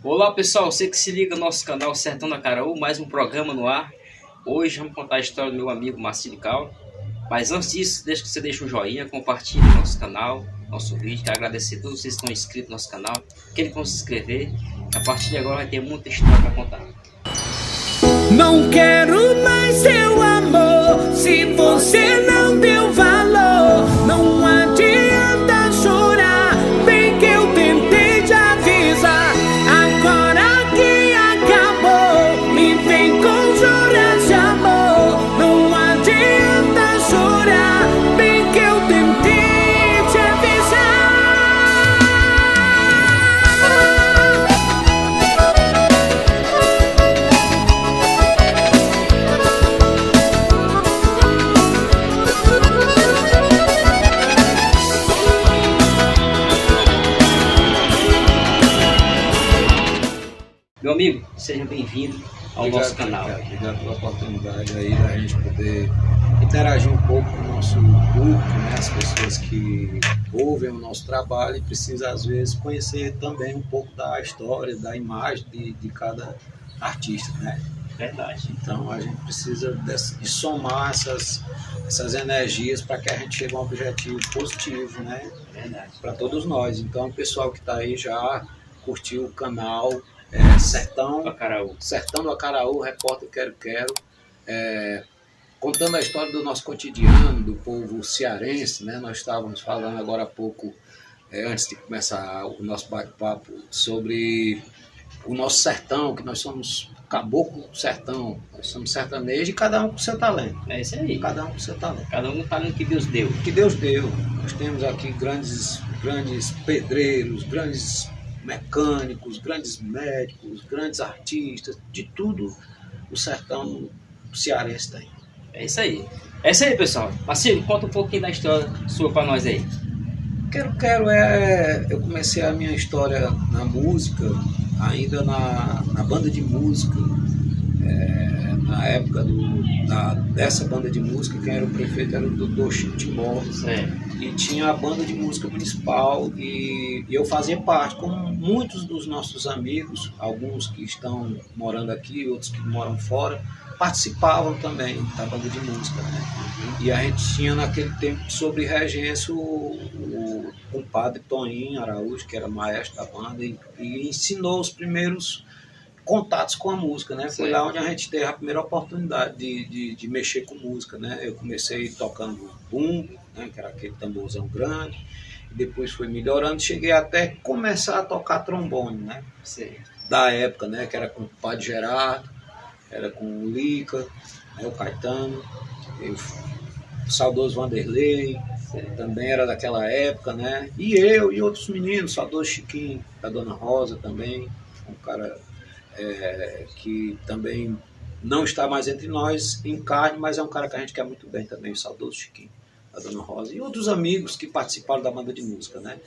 Olá pessoal, você que se liga no nosso canal Sertão da Caraú, mais um programa no ar. Hoje vamos contar a história do meu amigo Marcílio Cal. Mas antes disso, deixa que você deixe um joinha, compartilhe nosso canal, nosso vídeo. Quero agradecer a todos vocês que estão inscritos no nosso canal, aqueles que vão se inscrever. A partir de agora vai ter muita história para contar. Não quero mais seu amor, se você não deu valor. Não adianta chorar, bem que eu tentei te avisar. Agora que acabou, me vem com chorar de amor. Não adianta chorar, bem que eu tentei te avisar. Meu amigo, seja bem-vindo ao nosso canal. Obrigado pela oportunidade aí da gente poder interagir um pouco com o nosso público, né? As pessoas que ouvem o nosso trabalho e precisam às vezes conhecer também um pouco da história, da imagem de cada artista, né? Verdade. Então a gente precisa de somar essas energias para que a gente chegue a um objetivo positivo, né? Verdade. Para todos nós. Então o pessoal que está aí já curtiu o canal Sertão do Acaraú, Repórter Quero, contando a história do nosso cotidiano, do povo cearense, né? Nós estávamos falando agora há pouco, antes de começar o nosso bate-papo, sobre o nosso sertão, que nós somos caboclo do sertão, nós somos sertanejos e cada um com seu talento. É isso aí. Cada um com seu talento. Cada um com o talento que Deus deu. Que Deus deu. Nós temos aqui grandes pedreiros, grandes mecânicos, grandes médicos, grandes artistas, de tudo o sertão cearense tem. É isso aí. É isso aí, pessoal. Marcílio, conta um pouquinho da história sua para nós aí. Eu comecei a minha história na música, ainda na banda de música, na época dessa banda de música, quem era o prefeito era o Dr. Chico Timbó. E tinha a banda de música municipal e eu fazia parte, como muitos dos nossos amigos, alguns que estão morando aqui, outros que moram fora, participavam também da banda de música, né? E a gente tinha naquele tempo sobre regência o compadre Toninho Araújo, que era maestro da banda, e ensinou os primeiros contatos com a música, né? Foi lá onde a gente teve a primeira oportunidade de mexer com música, né? Eu comecei tocando bumbo, né? Que era aquele tamborzão grande, e depois foi melhorando, cheguei até começar a tocar trombone, né? Da época, né? Que era com o Padre Gerardo, era com o Lica, né? O Caetano, o saudoso Vanderlei, também era daquela época, né? E eu e outros meninos, o saudoso Chiquinho, da Dona Rosa também, um cara que também não está mais entre nós em carne, mas é um cara que a gente quer muito bem também, o saudoso Chiquinho, da Dona Rosa, e outros amigos que participaram da banda de música, né?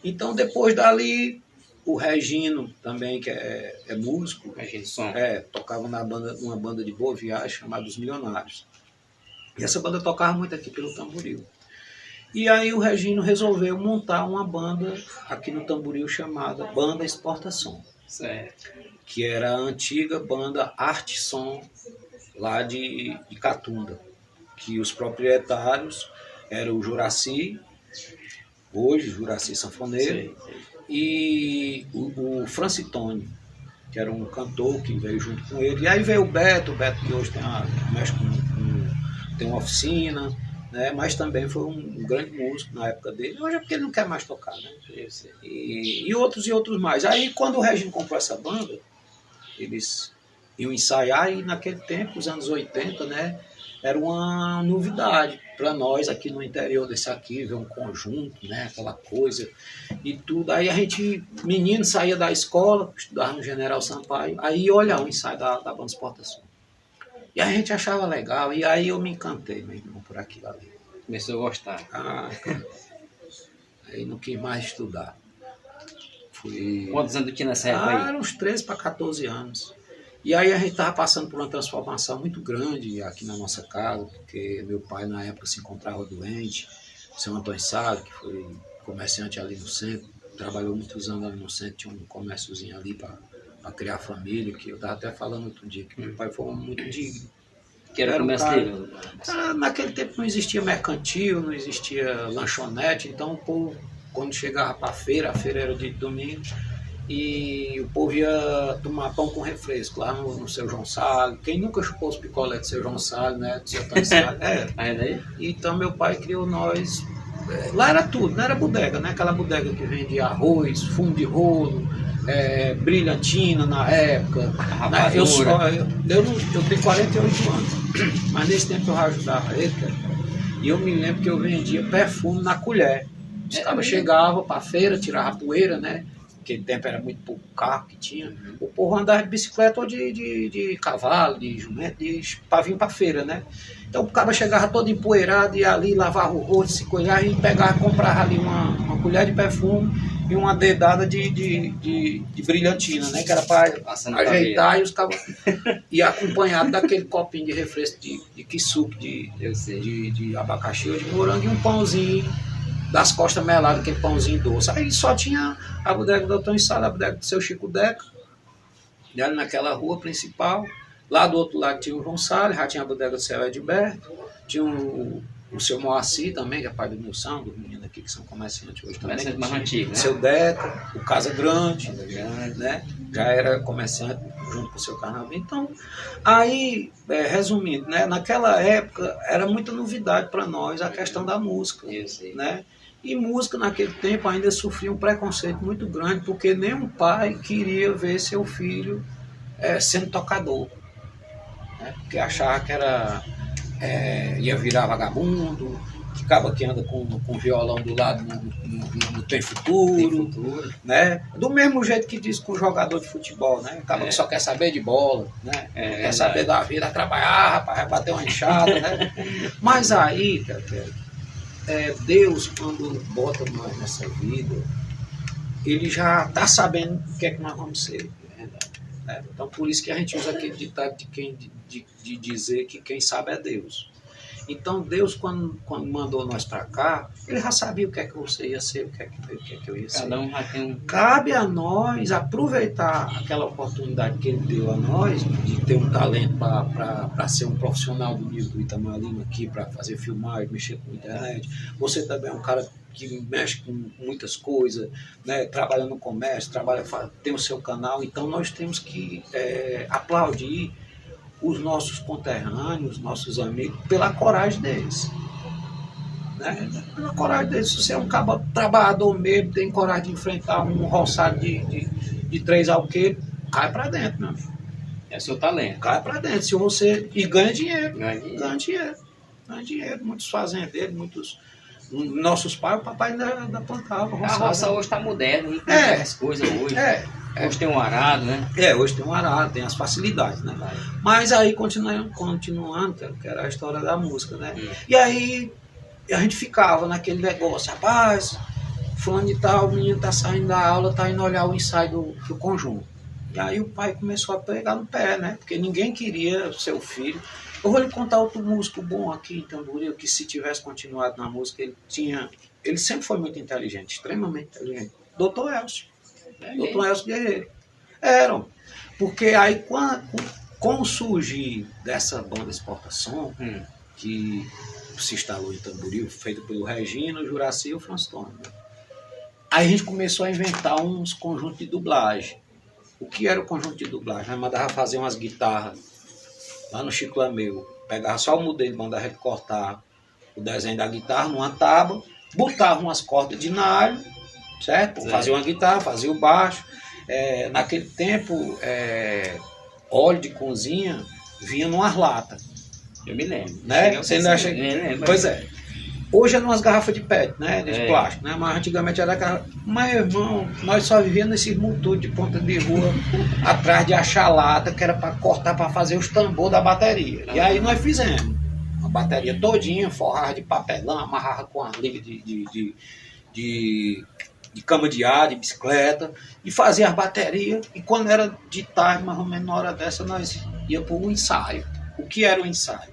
Então, depois dali, o Regino também, que é músico, tocava numa banda de Boa Viagem chamada Os Milionários. E essa banda tocava muito aqui pelo Tamboril. E aí o Regino resolveu montar uma banda aqui no Tamboril chamada Banda Exportação. Que era a antiga banda Arte Som, lá de Catunda, que os proprietários eram o Juraci, hoje Juraci Sanfoneiro, e o Francitone, que era um cantor que veio junto com ele. E aí veio o Beto que hoje tem uma oficina, né? Mas também foi um grande músico na época dele. Hoje é porque ele não quer mais tocar, né? E outros mais. Aí quando o Regino comprou essa banda, eles iam ensaiar, e naquele tempo, os anos 80, né, era uma novidade para nós aqui no interior desse aqui, ver um conjunto, né, aquela coisa e tudo. Aí a gente, menino, saía da escola, estudava no General Sampaio, aí ia olhar o ensaio da banda Exportação. E a gente achava legal, e aí eu me encantei, meu irmão, por aquilo ali. Começou a gostar. Aí não quis mais estudar. Quantos anos tinha nessa época aí? Eram uns 13 para 14 anos. E aí a gente estava passando por uma transformação muito grande aqui na nossa casa, porque meu pai na época se encontrava doente, o seu Antônio Sá, que foi comerciante ali no centro, trabalhou muitos anos ali no centro, tinha um comérciozinho ali para para criar família, que eu estava até falando outro dia, que meu pai foi um homem muito digno. Que era o comércio dele? Naquele tempo não existia mercantil, não existia lanchonete, então o povo, quando chegava para a feira era de domingo, e o povo ia tomar pão com refresco lá no seu João Salles. Quem nunca chupou os picolés do seu João Salles, né? Do seu Antônio Salles? Daí? Então meu pai criou nós. Lá era tudo, não era bodega, né? Aquela bodega que vendia arroz, fumo de rolo, brilhantina na época. Né? Eu tenho 48 anos, mas nesse tempo eu ajudava ele, cara, e eu me lembro que eu vendia perfume na colher. Os caras chegavam para a feira, tiravam a poeira, né? Aquele tempo era muito pouco carro que tinha. O povo andava de bicicleta ou de cavalo, de jumento, para vir para a feira, né? Então o cara chegava todo empoeirado, ia ali, lavava o rosto, se colhava e pegava, comprava ali uma colher de perfume e uma dedada de brilhantina, né? Que era para ajeitar e os cabos. E acompanhado daquele copinho de refresco de quissuco, de abacaxi ou de morango e um pãozinho das costas meladas, aquele pãozinho doce. Aí só tinha a bodega do Antônio Salles, a bodega do seu Chico Deca, e ali naquela rua principal. Lá do outro lado tinha o João Salles, já tinha a bodega do seu Edberto, tinha o seu Moacir também, que é pai do Nilson, dos meninos aqui que são comerciantes hoje também. Comerciante mais antigo, né? O seu Deca, o Casa Grande, né? Já era comerciante junto com o seu Carnaval. Então, aí, resumindo, né? Naquela época era muita novidade para nós a questão da música, né? E música naquele tempo ainda sofria um preconceito muito grande, porque nenhum pai queria ver seu filho sendo tocador, né? Porque achava que ia virar vagabundo, que acaba que anda com violão do lado não tem futuro, né? Do mesmo jeito que diz com o jogador de futebol, né? Acaba que só quer saber de bola, né? Quer saber da vida, trabalhar, rapaz, vai bater uma enxada, né? Mas aí, cara, Deus, quando bota nós nessa vida, ele já está sabendo o que é que nós vamos ser. Né? Então, por isso que a gente usa aquele ditado de dizer que quem sabe é Deus. Então, Deus, quando mandou nós para cá, ele já sabia o que é que você ia ser, o que é que eu ia ser. Cada um já tem Cabe a nós aproveitar aquela oportunidade que ele deu a nós, de ter um talento para ser um profissional do nível do Itamar aqui, para fazer filmagem, mexer com internet. Você também é um cara que mexe com muitas coisas, né? Trabalha no comércio, tem o seu canal. Então, nós temos que aplaudir os nossos conterrâneos, os nossos amigos, pela coragem deles. Né? Pela coragem deles. Se você é um trabalhador mesmo, tem coragem de enfrentar um roçado de 3 alqueires, cai para dentro, meu amigo. É seu talento. Cai para dentro. Se você... E ganha dinheiro. Ganha dinheiro. Muitos fazendeiros, muitos... Nossos pais, o papai ainda plantava. A roça hoje está moderna, não tem as coisas hoje. Hoje tem um arado, né? Hoje tem um arado, tem as facilidades, né? Mas aí, continuando, que era a história da música, né? E aí, a gente ficava naquele negócio, rapaz, fulano de tal, o menino tá saindo da aula, tá indo olhar o ensaio do conjunto. E aí o pai começou a pegar no pé, né? Porque ninguém queria seu filho. Eu vou lhe contar outro músico bom aqui em Tamboril, que se tivesse continuado na música, ele sempre foi muito inteligente, extremamente inteligente. Doutor Elcio. Doutor Elcio Guerreiro. Eram. Porque aí, com o surgir dessa banda Exportação, que se instalou em Tamboril, feito pelo Regina, o Juraci e o Franstone, né? Aí a gente começou a inventar uns conjuntos de dublagem. O que era o conjunto de dublagem? Nós mandava fazer umas guitarras lá no Chico Lameu, pegava só o modelo, mandava recortar o desenho da guitarra numa tábua, botava umas cordas de nylon, certo? Fazia uma guitarra, fazia o baixo. Naquele tempo, óleo de cozinha vinha numas latas. Eu me lembro. Né? Você ainda acha... Pois é. Hoje é umas garrafas de PET, né? De plástico, né? Mas antigamente era garrafa. Mas, irmão, nós só vivíamos nesses multudos de ponta de rua, atrás de achar lata, que era para cortar, para fazer os tambores da bateria. E aí nós fizemos uma bateria todinha, forrada de papelão, amarrava com a liga de cama de ar, de bicicleta, e fazia as baterias. E quando era de tarde, mais ou menos na hora dessa, nós ia para o ensaio. O que era o ensaio?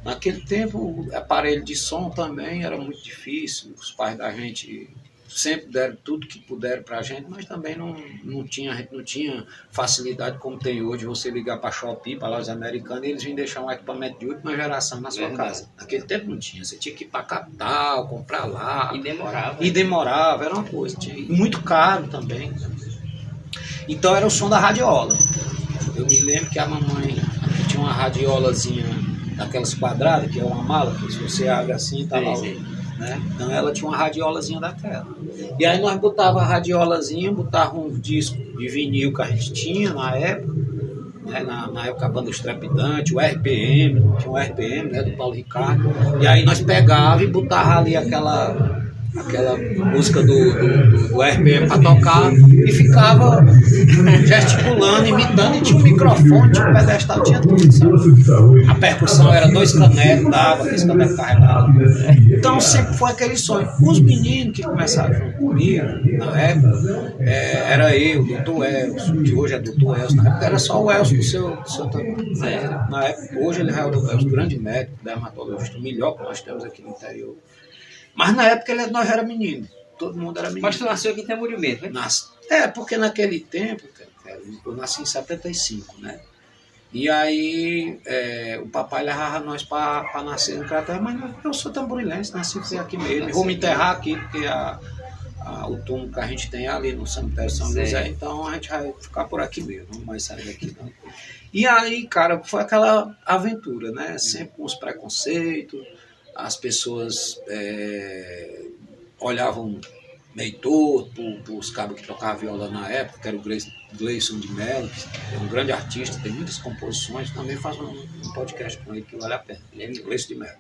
Naquele tempo, o aparelho de som também era muito difícil. Os pais da gente sempre deram tudo que puderam pra gente, mas também a gente não tinha facilidade como tem hoje, você ligar pra Shopee, pra lojas americanas, e eles vêm deixar um equipamento de última geração na sua casa. Naquele tempo não tinha, você tinha que ir pra capital, comprar lá. E demorava. Era uma coisa. Muito caro também. Então era o som da radiola. Eu me lembro que a mamãe tinha uma radiolazinha daquelas quadradas, que é uma mala, que se você abre assim, tá lá. Né? Então ela tinha uma radiolazinha daquela. E aí nós botava a radiolazinha, botava um disco de vinil que a gente tinha na época, né? Na época a banda Os Trepidantes, o RPM, tinha um RPM, né, do Paulo Ricardo. E aí nós pegava e botava ali aquela música do RPM para tocar e ficava gesticulando, imitando, e tinha um microfone, tinha um pedestal, tinha tudo, sabe? A percussão era 2 canecos d'água, 2 canecos carregados. Então sempre foi aquele sonho. Os meninos que começaram junto comigo, na época, era eu, o doutor Elcio, que hoje é doutor Elcio, na época era só o Elcio do seu tamanho. Na época, hoje ele é o grande médico, dermatologista, o melhor que nós temos aqui no interior. Mas na época nós era menino, todo mundo era menino. Mas tu nasceu aqui em Tamboril mesmo, né? Porque naquele tempo, eu nasci em 75, né? E aí o papai levava nós para nascer no Crateus, mas eu sou tamborilense, nasci aqui mesmo. Vou me enterrar aqui, porque o túmulo que a gente tem ali no cemitério São José, então a gente vai ficar por aqui mesmo, não vai sair daqui não. E aí, cara, foi aquela aventura, né? Sempre com os preconceitos. As pessoas olhavam meio torto para os cabos que tocavam viola na época, que era o Gleison de Mello, que é um grande artista, tem muitas composições, também faz um podcast com ele que vale a pena, Gleison de Mello.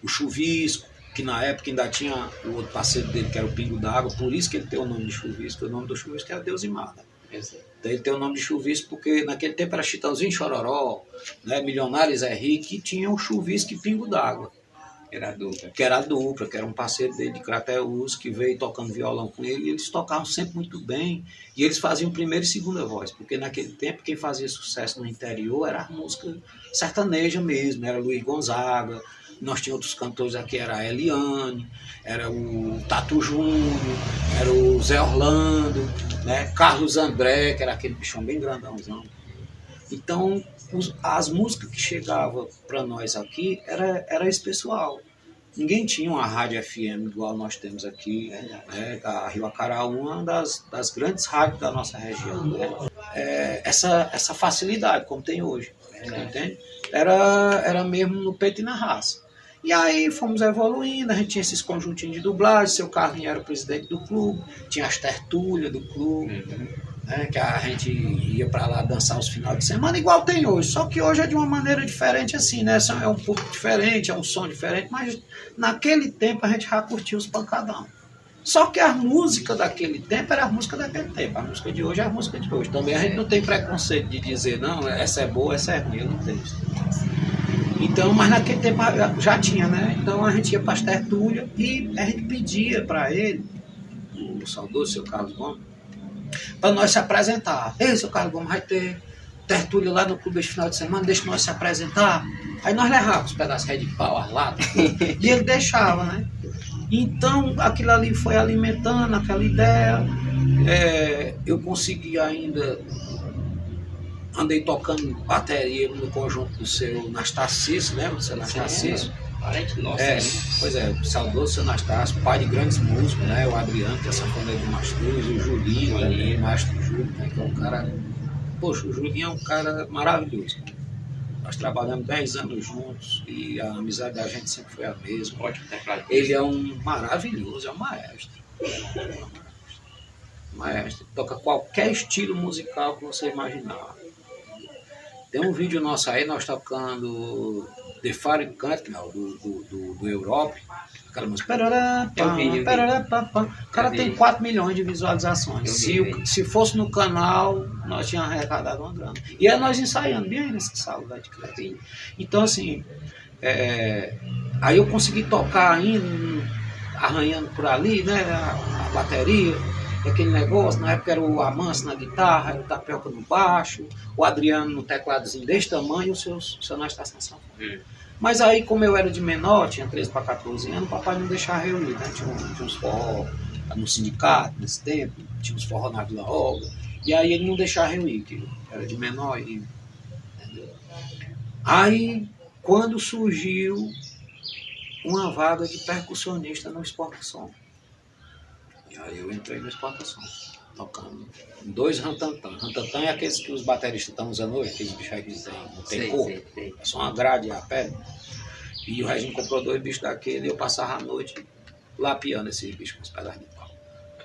O Chuvisco, que na época ainda tinha o outro parceiro dele, que era o Pingo d'Água, por isso que ele tem o nome de Chuvisco, o nome do Chuvisco era Deus e Mata. Então ele tem o nome de Chuvisco porque naquele tempo era Chitãozinho Chororó, né, Milionários é Rico, e tinha o Chuvisco e Pingo d'Água. Que era a dupla, que era um parceiro dele de Crateus, que veio tocando violão com ele, e eles tocavam sempre muito bem, e eles faziam primeira e segunda voz, porque naquele tempo quem fazia sucesso no interior era a música sertaneja mesmo, era Luiz Gonzaga, nós tínhamos outros cantores aqui, era a Eliane, era o Tatu Júnior, era o Zé Orlando, né? Carlos André, que era aquele bichão bem grandãozão. Então, as músicas que chegavam para nós aqui era esse pessoal. Ninguém tinha uma rádio FM igual nós temos aqui, né? A Rio Acaraú, uma das grandes rádios da nossa região, né? Essa facilidade, como tem hoje, entende? Era mesmo no peito e na raça. E aí fomos evoluindo, a gente tinha esses conjuntinhos de dublagem, seu Carlinhos era o presidente do clube, tinha as tertúlias do clube, né, que a gente ia para lá dançar os finais de semana, igual tem hoje, só que hoje é de uma maneira diferente assim, né? É um público diferente, é um som diferente, mas naquele tempo a gente já curtia os pancadão. Só que a música daquele tempo era a música daquele tempo, a música de hoje é a música de hoje. Também a gente não tem preconceito de dizer, não, essa é boa, essa é ruim, eu não tenho isso. Então, mas naquele tempo já tinha, né? Então a gente ia para as tertúlias e a gente pedia para ele, o saudoso seu Carlos Gomes, para nós se apresentar. Ei, seu Carlos Gomes, vai ter tertúlia lá no clube esse final de semana, deixa nós se apresentar. Aí nós levávamos os pedaços de pau, as latas, e ele deixava, né? Então aquilo ali foi alimentando aquela ideia. Eu consegui ainda... Andei tocando bateria no conjunto do seu Nastácio, lembra do seu Nastácio? Parente nosso. Pois é, saudoso seu Nastácio, pai de grandes músicos, né? O Adriano, que é sanfoneiro do Mastruz, o Julinho, também, Mastro Júlio, né? Que é um cara... Poxa, o Julinho é um cara maravilhoso. Nós trabalhamos 10 anos juntos e a amizade da gente sempre foi a mesma. Ótimo, ele é um maravilhoso, é um maestro. Maestro, toca qualquer estilo musical que você imaginar. Tem um vídeo nosso aí, nós tocando The Fire Cantinal do Europe, aquela música. O cara tem 4 milhões de visualizações. Se fosse no canal, nós tínhamos arrecadado uma grana. E aí nós ensaiando bem nessa sala de Crateus. Então, assim, aí eu consegui tocar ainda, arranhando por ali, né, a bateria. Aquele negócio, na época era o Amâncio na guitarra, era o Tapioca no baixo, o Adriano no tecladozinho desse tamanho e o seu Nastácio na sanfona. Mas aí, como eu era de menor, tinha 13 para 14 anos, o papai não deixava reunir, né? Tinha uns forró no sindicato nesse tempo, tinha uns forró na Vila Olga, e aí ele não deixava reunir, que eu era de menor. Entendeu? Aí, quando surgiu uma vaga de percussionista no Exportação, e aí eu entrei no Exportação, tocando 2 rantantan. Rantantan é aqueles que os bateristas estão usando hoje, aqueles bichos aí que não tem cor, é só uma grade a pé. E o Reginho comprou 2 bichos daquele e eu passava a noite lapiando esses bichos com os pedaços de pau.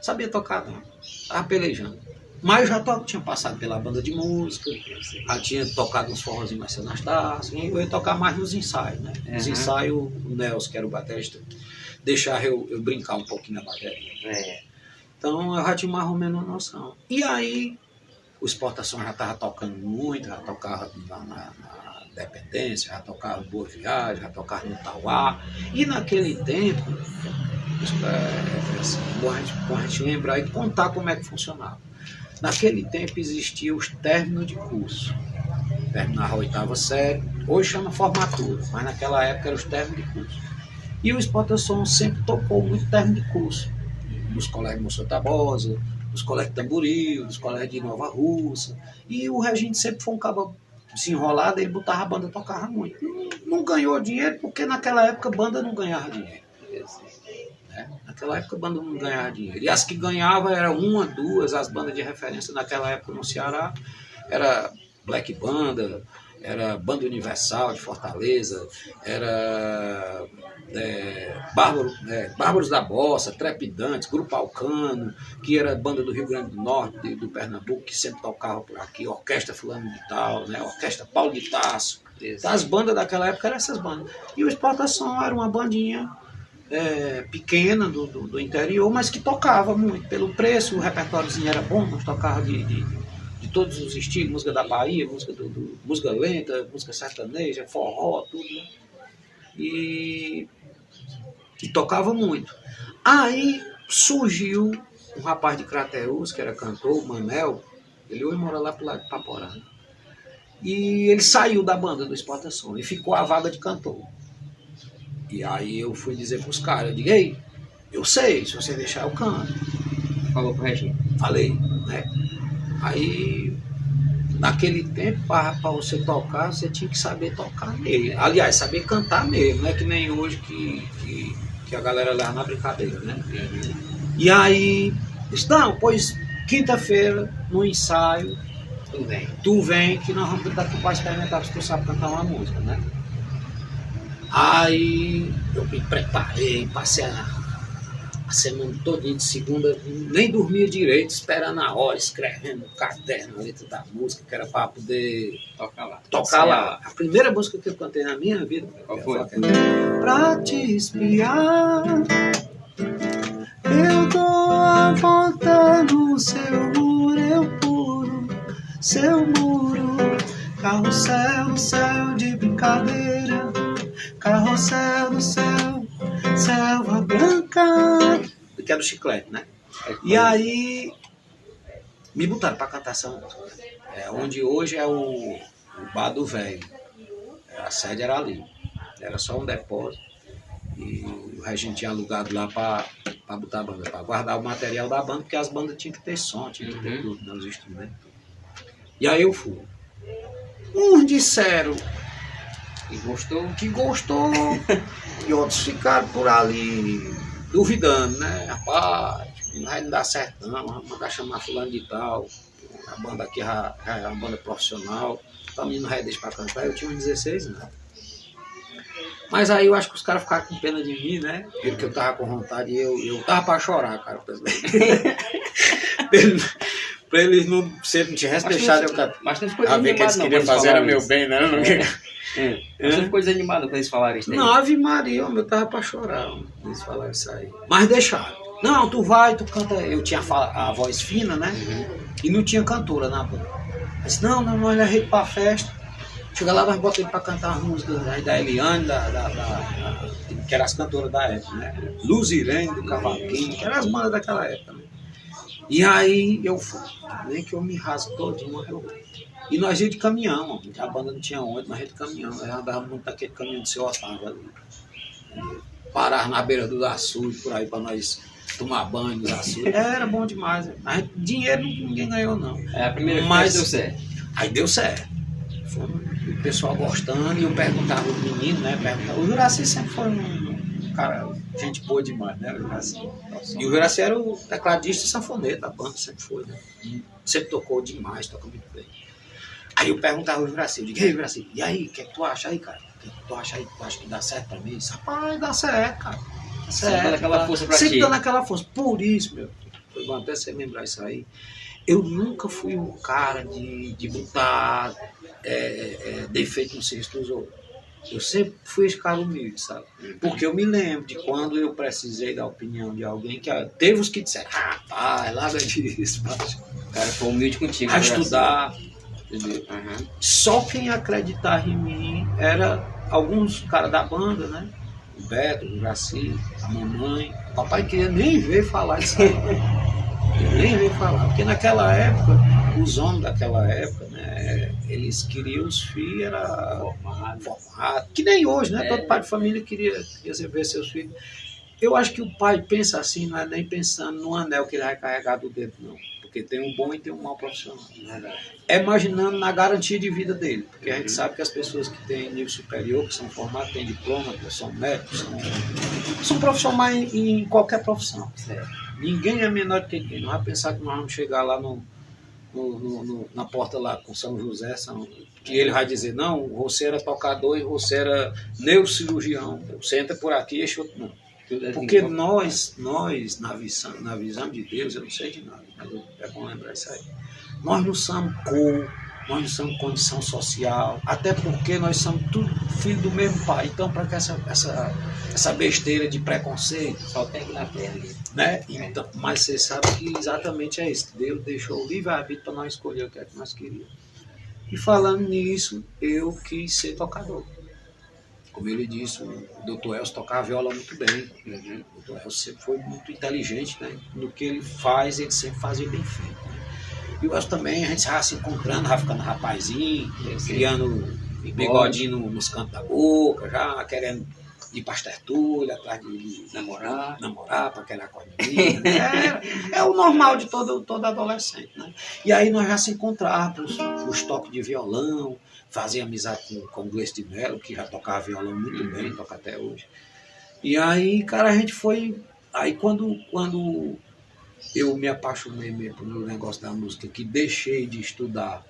Sabia tocar não, estava pelejando. Mas eu já tinha passado pela banda de música, já tinha tocado uns forrozinhos mais cenas taças, e eu ia tocar mais nos ensaios, né? Nos ensaios, o Nelson, que era o baterista, deixava eu brincar um pouquinho na bateria. Então eu já tinha mais ou menos uma noção. E aí, o Exportação já estava tocando muito, já tocava na Dependência, já tocava em Boa Viagem, já tocava no Tauá. E naquele tempo, assim, bom a gente lembrar e contar como é que funcionava. Naquele tempo existiam os términos de curso. Terminava a 8ª série, hoje chama formatura, mas naquela época eram os términos de curso. E o Exportação sempre tocou muito término de curso. Nos colégios de Moço Tabosa, nos colégios de Tamboril, nos colégios de Nova Russa. E o Reginho sempre foi um cabo desenrolado, ele botava a banda, tocava muito. Não ganhou dinheiro, porque naquela época a banda não ganhava dinheiro. Naquela época a banda não ganhava dinheiro. E as que ganhavam eram 1, 2, as bandas de referência naquela época no Ceará. Era Black Banda, era Banda Universal de Fortaleza, era Bárbaros da Bossa, Trepidantes, Grupo Alcano, que era banda do Rio Grande do Norte, do Pernambuco, que sempre tocava por aqui, Orquestra Fulano de Tal, né? Orquestra Paulo de Tasso. Então, as bandas daquela época eram essas bandas. E o Exportação era uma bandinha pequena do interior, mas que tocava muito. Pelo preço, o repertóriozinho era bom, nós tocava de todos os estilos, música da Bahia, música lenta, música sertaneja, forró, tudo, né? E tocava muito. Aí surgiu um rapaz de Crateús, que era cantor, o Manel, ele hoje mora lá pro lado de Paporã. E ele saiu da banda do Exportação e ficou a vaga de cantor. E aí eu fui dizer pros caras, eu digo, ei, eu sei, se você deixar eu canto. Falou pro Reginho? Falei, né? Aí, naquele tempo, para você tocar, você tinha que saber tocar mesmo. Aliás, saber cantar mesmo, não é que nem hoje que a galera leva na brincadeira, né? E aí, disse, não, pois quinta-feira, no ensaio, tu vem que nós vamos tentar para experimentar se tu sabe cantar uma música, né? Aí eu me preparei, passei a semana toda de segunda, nem dormia direito, esperando a hora, escrevendo no caderno a letra da música, que era para poder tocar lá. A primeira música que eu cantei na minha vida, qual foi? Pra te espiar, eu dou a volta no seu muro, eu puro seu muro, carrossel no céu de brincadeira, carrossel no céu, selva branca, que é do Chiclete, né? E aí me botaram para cantar essa música. Onde hoje é o Bar do Velho. A sede era ali. Era só um depósito. E o Reginho tinha alugado lá para botar a banda, para guardar o material da banda, porque as bandas tinham que ter som, tinham que ter tudo, né, os instrumentos. E aí eu fui. Uns disseram que gostou e outros ficaram por ali duvidando, né? Rapaz, não vai dar certo não, vamos mandar chamar fulano de tal, a banda aqui é uma banda profissional, o menino não vai deixar para cantar, eu tinha uns 16 anos. Mas aí eu acho que os caras ficaram com pena de mim, né? Porque eu tava com vontade e eu tava para chorar, cara. Pra eles não tivessem deixado eu cantar. Mas não ficou desanimado, que eles queriam fazer era meu bem, né? Mas não ficou desanimado quando eles falaram isso aí? Não, Ave Maria, eu tava pra chorar quando eles falaram isso aí. Mas deixaram. Não, tu vai, tu canta. Eu tinha a voz fina, né? E não tinha cantora na banda. Eu disse, não, nós levei pra festa. Chega lá, nós botamos ele pra cantar as músicas da Eliane, que eram as cantoras da época, né? Luz Irene, do Cavaquinho, que eram as bandas daquela época, né? E aí eu fui, nem que eu me rasgo todinho, e nós ia de caminhão, a banda não tinha onde, nós ia de caminhão, nós andávamos muito daquele caminhão de seu Otávio ali. Parar na beira dos açudes, por aí, para nós tomar banho nos açudes. Era bom demais. Dinheiro ninguém ganhou, não. É a primeira vez Mas que deu certo. Aí deu certo. Foi o pessoal gostando, e eu perguntava aos meninos, né? O Juraci sempre foi um cara, gente boa demais, né? O Juraci. E o Juraci era o tecladista e sanfoneiro da banda, sempre foi, né? Sempre tocou demais, toca muito bem. Aí eu perguntava ao Juraci, eu digo, ei, Juraci, e aí, o que é que tu acha aí, cara? O que é que tu acha aí? Tu acha que dá certo pra mim? Ele disse, rapaz, dá certo, cara. Dá certo. Sempre dando aquela força pra ti. Sempre dando aquela força. Por isso, meu, foi bom até você lembrar isso aí. Eu nunca fui um cara de botar defeito no serviço dos outros. Eu sempre fui esse cara humilde, sabe? Porque eu me lembro de quando eu precisei da opinião de alguém, que teve os que disseram, rapaz, larga disso, mas... O cara foi humilde contigo. A estudar. Entendeu? Uhum. Só quem acreditava em mim era alguns caras da banda, né? O Beto, o Juraci, a mamãe. O papai queria nem ver falar disso aí. Nem ver falar, porque naquela época, os homens daquela época, né, eles queriam os filhos, era formado, que nem hoje, né? Todo pai de família queria ver seus filhos. Eu acho que o pai pensa assim, não é nem pensando no anel que ele vai carregar do dedo, não. Porque tem um bom e tem um mau profissional. É imaginando na garantia de vida dele, porque a gente sabe que as pessoas que têm nível superior, que são formadas, têm diploma, que são médicos, são profissionais em qualquer profissão. Ninguém é menor do que ninguém. Não vai pensar que nós vamos chegar lá na porta lá com São José, que ele vai dizer, não, você era tocador e você era neurocirurgião. Você entra por aqui e esse outro não. Porque nós na visão de Deus, eu não sei de nada, mas é bom lembrar isso aí. Nós não somos cor, nós não somos condição social, até porque nós somos tudo filho do mesmo pai. Então, para que essa besteira de preconceito, só tem que na terra, né? Então, mas você sabe que exatamente é isso. Deus deixou o livre-arbítrio para nós escolher o que é que nós queríamos. E falando nisso, eu quis ser tocador. Como ele disse, o Dr. Elcio tocava viola muito bem. O Dr. Elcio sempre foi muito inteligente, né? No que ele faz, ele sempre fazia bem feito. E o Elcio também, a gente já se encontrando, já ficando rapazinho, criando bigodinho nos cantos da boca, já querendo ir para as tertúlias, atrás de namorar para querer acordar de mim. É o normal de todo adolescente, né? E aí nós já se encontrávamos, os toques de violão, fazia amizade com o Gleice de Mello, que já tocava violão muito bem, toca até hoje. E aí, cara, a gente foi... Aí quando eu me apaixonei mesmo pelo negócio da música, que deixei de estudar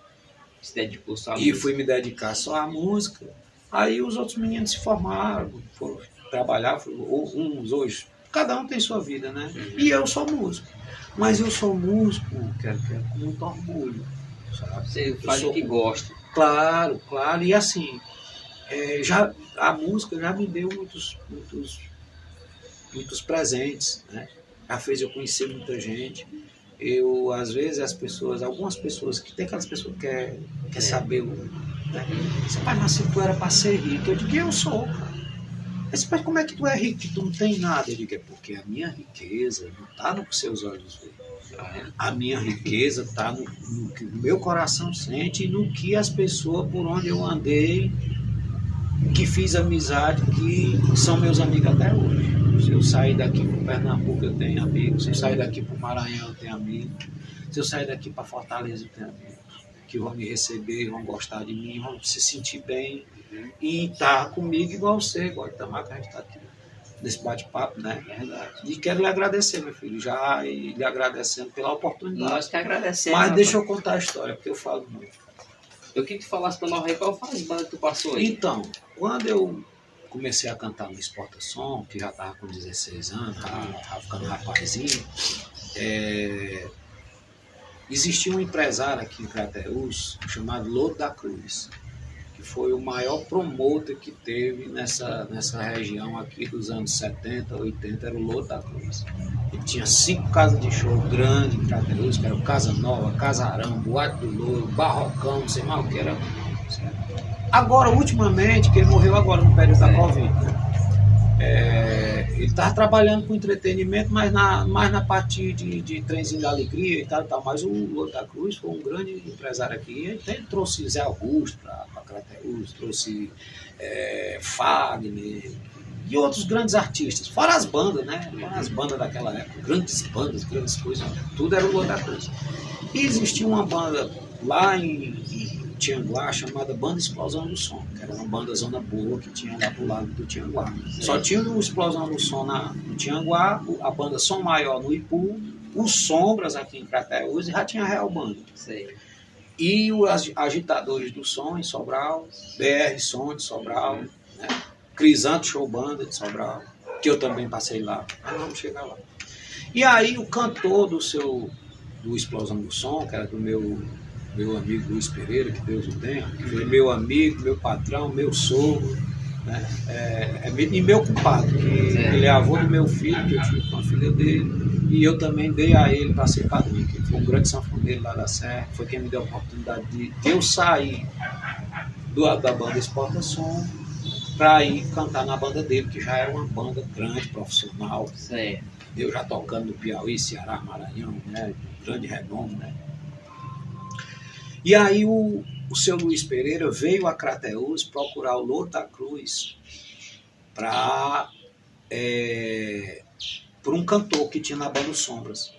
se dedicou só à e música. Fui me dedicar só à música, aí os outros meninos se formaram, foram trabalhar, uns hoje, cada um tem sua vida, né? E eu sou músico. Mas eu sou músico, quero com muito orgulho, sabe? Você faz o que gosta. Claro, e assim, a música já me deu muitos presentes, né? Já fez eu conhecer muita gente. Às vezes, algumas pessoas, que tem aquelas pessoas que quer saber, né? Você, pai, mas se tu era para ser rico, eu digo, eu sou, cara. Mas como é que tu é rico que tu não tem nada? Eu digo, é porque a minha riqueza não está no que seus olhos veem. A minha riqueza está no que o meu coração sente e no que as pessoas por onde eu andei, que fiz amizade, que são meus amigos até hoje. Se eu sair daqui para o Pernambuco, eu tenho amigos. Se eu sair daqui para o Maranhão, eu tenho amigos. Se eu sair daqui para Fortaleza, eu tenho amigos. Que vão me receber, vão gostar de mim, vão se sentir bem. E estar comigo igual você, igual de Tamar, que a gente está aqui nesse bate-papo, né? Verdade. E quero lhe agradecer, meu filho, já, e lhe agradecendo pela oportunidade. Nós que agradecemos. Mas deixa eu contar a história, porque eu falo muito. Eu queria que tu falasse para nós aí qual foi a banda que tu passou aí. Então, quando eu comecei a cantar no Exporta Som, que já estava com 16 anos, estava ficando rapazinho, existia um empresário aqui em Crateús chamado Lodo da Cruz, que foi o maior promotor que teve nessa região aqui dos anos 70, 80, era o Lodo da Cruz. Ele tinha 5 casas de show grandes em Crateús, que era o Casa Nova, Casarão, Boate do Louro, Barrocão, não sei mais o que era. Agora, ultimamente, que ele morreu agora no período da Covid, né? Ele estava trabalhando com entretenimento, mas mais na parte de trenzinho da alegria e tal. Mas o Louro da Cruz foi um grande empresário aqui. Ele trouxe Zé Augusto para Crateús, trouxe Fagner e outros grandes artistas. Fora as bandas, né? Fora as bandas daquela época, grandes bandas, grandes coisas. Tudo era o Louro da Cruz. E existia uma banda lá em Tianguá, chamada Banda Explosão do Som, que era uma banda zona boa que tinha lá pro lado do Tianguá. Só tinha o Explosão do Som no Tianguá, a banda Som Maior no Ipu, os Sombras aqui em Crateús e já tinha a Real Banda. Sei. E os Agitadores do Som em Sobral, BR Som de Sobral, né? Crisanto Show Banda de Sobral, que eu também passei lá, mas vamos chegar lá. E aí o cantor do Explosão do Som, que era do meu amigo Luiz Pereira, que Deus o tenha, que foi meu amigo, meu patrão, meu sogro, né? E meu compadre, que ele é avô do meu filho, que eu tive com a filha dele, e eu também dei a ele para ser padrinho, que foi um grande sanfoneiro lá da Serra, foi quem me deu a oportunidade de eu sair da banda Exporta Som para ir cantar na banda dele, que já era uma banda grande, profissional. Sei. Eu já tocando no Piauí, Ceará, Maranhão, né? Grande renome, né? E aí o seu Luiz Pereira veio a Crateús procurar o Louro da Cruz por um cantor que tinha na banda Os Sombras.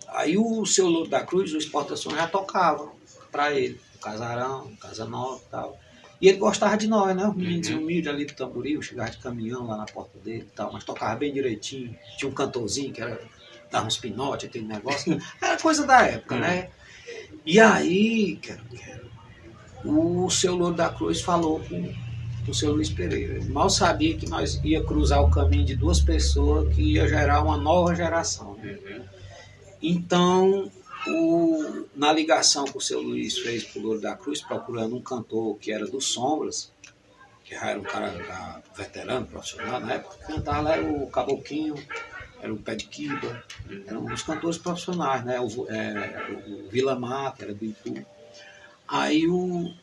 Aí o seu Louro da Cruz, o Exportação, já tocava para ele, o Casarão, o Casa Nova e tal. E ele gostava de nós, né? Os meninos humildes ali do Tamboril, chegava de caminhão lá na porta dele e tal, mas tocava bem direitinho. Tinha um cantorzinho que dava uns pinotes, aquele negócio. Era coisa da época, né? E aí, o seu Louro da Cruz falou com o seu Luiz Pereira. Ele mal sabia que nós ia cruzar o caminho de duas pessoas que ia gerar uma nova geração. Né? Então, na ligação que o seu Luiz fez para o Louro da Cruz, procurando um cantor que era dos Sombras, que já era um cara veterano, profissional, na época, cantava lá era o Caboclinho, era o Pé de Quiba, eram os cantores profissionais, né? O Vila Mar, que era do Itu. Aí o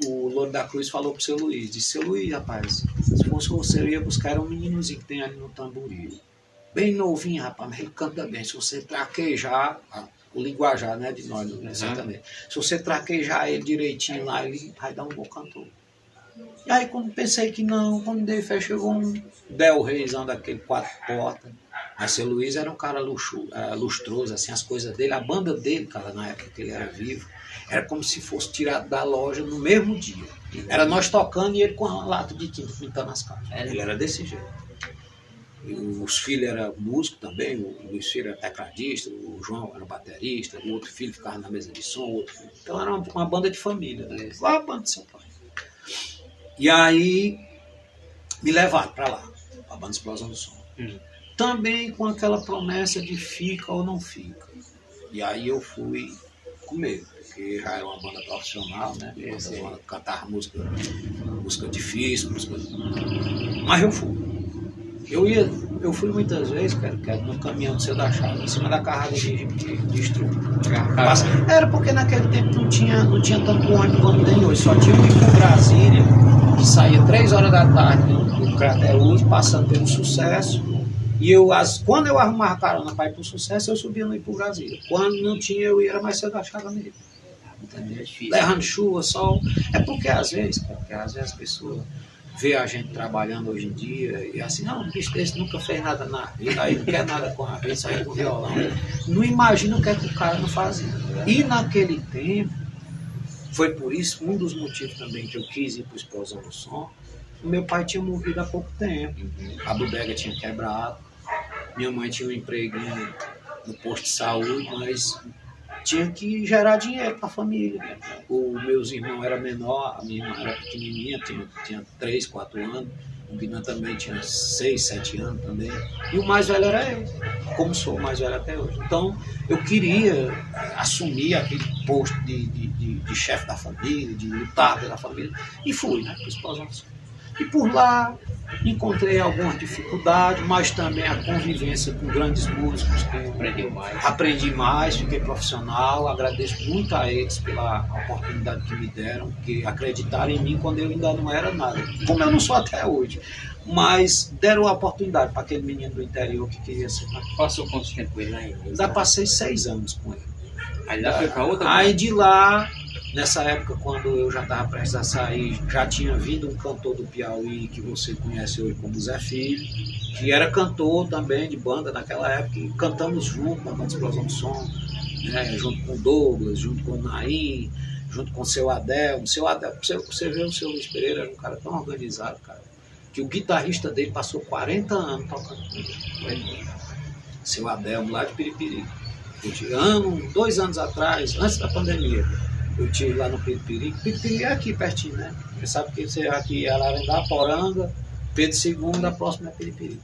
Louro da Cruz falou pro seu Luiz, disse: seu Luiz, rapaz, se fosse você, eu ia buscar um meninozinho que tem ali no Tamboril. Bem novinho, rapaz, mas ele canta bem. Se você traquejar, o linguajar, né, de nós, exatamente. Se você traquejar ele direitinho lá, ele vai dar um bom cantor. E aí, quando pensei que não, quando dei fé, chegou um Del Reizão daquele 4 portas. Mas seu Luiz era um cara lustroso, assim, as coisas dele, a banda dele, cara, na época que ele era vivo, era como se fosse tirado da loja no mesmo dia. Era nós tocando e ele com uma lata de tinta pintando as caixas. Ele era desse jeito. E os filhos eram músicos também, o Luiz Filho era tecladista, o João era baterista, o outro filho ficava na mesa de som, o outro filho. Então era uma banda de família, né? Igual a banda de São Paulo. E aí me levaram para lá, a banda Explosão do Som. Também com aquela promessa de fica ou não fica. E aí eu fui com medo, porque já era uma banda profissional, né? Cantar música difícil, mas eu fui. Eu fui muitas vezes, cara, no caminhão do Seu da Chave, em cima da carrada de estrutura. Era porque naquele tempo não tinha tanto ônibus como tem hoje, só tinha um ir para Brasília, que saía 3 horas da tarde do Crateús, passando pelo Sucesso. E quando eu arrumava carona para ir para o Sucesso, eu subia no Ipu Brasília. Quando não tinha, eu ia mais cedo da Chave mesmo. Levando chuva, sol. É porque às vezes as pessoas vê a gente trabalhando hoje em dia e assim, não, um bicho desse nunca fez nada na vida, aí não quer nada com a vida, saiu com o violão. Não imagina o que é que o cara não fazia. E naquele tempo, foi por isso, um dos motivos também que eu quis ir para o Explosão do Som, meu pai tinha morrido há pouco tempo, a bodega tinha quebrado, minha mãe tinha um empreguinho no posto de saúde, mas tinha que gerar dinheiro para a família. Os meus irmãos eram menor, a minha irmã era pequenininha, tinha 3, 4 anos, o Binan também tinha 6, 7 anos também, e o mais velho era eu, como sou o mais velho até hoje. Então eu queria assumir aquele posto de chefe da família, de lutar pela família, e fui, né, para a Explosão do Som. E por lá encontrei algumas dificuldades, mas também a convivência com grandes músicos. Aprendi mais, fiquei profissional, agradeço muito a eles pela oportunidade que me deram, que acreditaram em mim quando eu ainda não era nada, como eu não sou até hoje. Mas deram a oportunidade para aquele menino do interior que queria ser. Passou quanto tempo com ele lá? Ainda passei 6 anos com ele. Aí lá foi para outra? Aí de lá, nessa época, quando eu já estava prestes a sair, já tinha vindo um cantor do Piauí, que você conhece hoje como Zé Filho, que era cantor também de banda naquela época, e cantamos junto na banda Explosão do Som, né, junto com o Douglas, junto com o Naim, junto com o seu Adelmo. Seu Adelmo, você vê, o seu Luiz Pereira era um cara tão organizado, cara, que o guitarrista dele passou 40 anos tocando com ele. Seu Adelmo, lá de Piripiri. 2 anos atrás, antes da pandemia, eu estive lá no Piripiri. Piripiri é aqui pertinho, né? Você sabe que você aqui é Ararendá, Poranga, Pedro II, a próxima é Piripiri.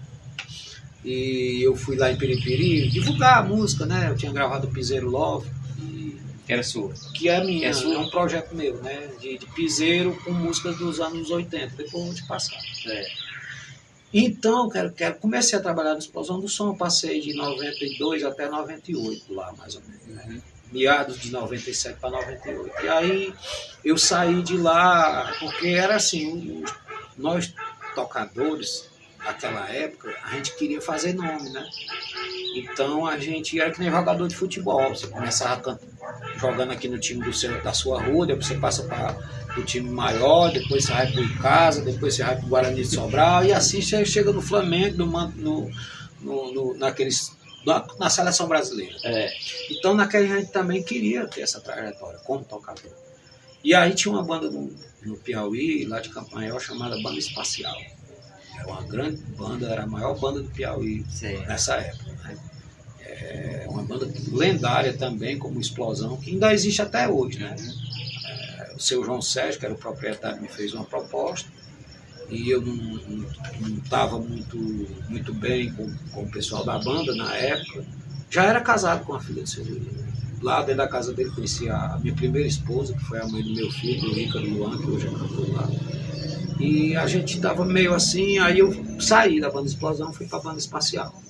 E eu fui lá em Piripiri divulgar a música, né? Eu tinha gravado o Piseiro Love. Que era sua? Que é minha, é um projeto meu, né? De piseiro com músicas dos anos 80, depois eu vou te passar. Então, comecei a trabalhar no Explosão do Som, passei de 92 até 98 lá, mais ou menos, né? Meados de 97 para 98. E aí eu saí de lá, porque era assim, nós tocadores, naquela época, a gente queria fazer nome, né? Então a gente era que nem jogador de futebol, você começava jogando aqui no time da sua rua, depois você passa para o time maior, depois você vai para o Icasa, depois você vai para o Guarani de Sobral, e assim você chega no Flamengo, na seleção brasileira. Então naquela a gente também queria ter essa trajetória como tocador. E aí tinha uma banda no Piauí, lá de Campanhal, chamada Banda Espacial. Era uma grande banda, era a maior banda do Piauí nessa época, né? É uma banda lendária também, como Explosão, que ainda existe até hoje, né? O seu João Sérgio, que era o proprietário, me fez uma proposta, e eu não estava muito bem com o pessoal da banda na época. Já era casado com a filha do seu Luiz. Lá dentro da casa dele conheci a minha primeira esposa, que foi a mãe do meu filho, do Ricardo Luan, que hoje é cantor lá. E a gente estava meio assim, aí eu saí da Banda Explosão, fui para a Banda Espacial.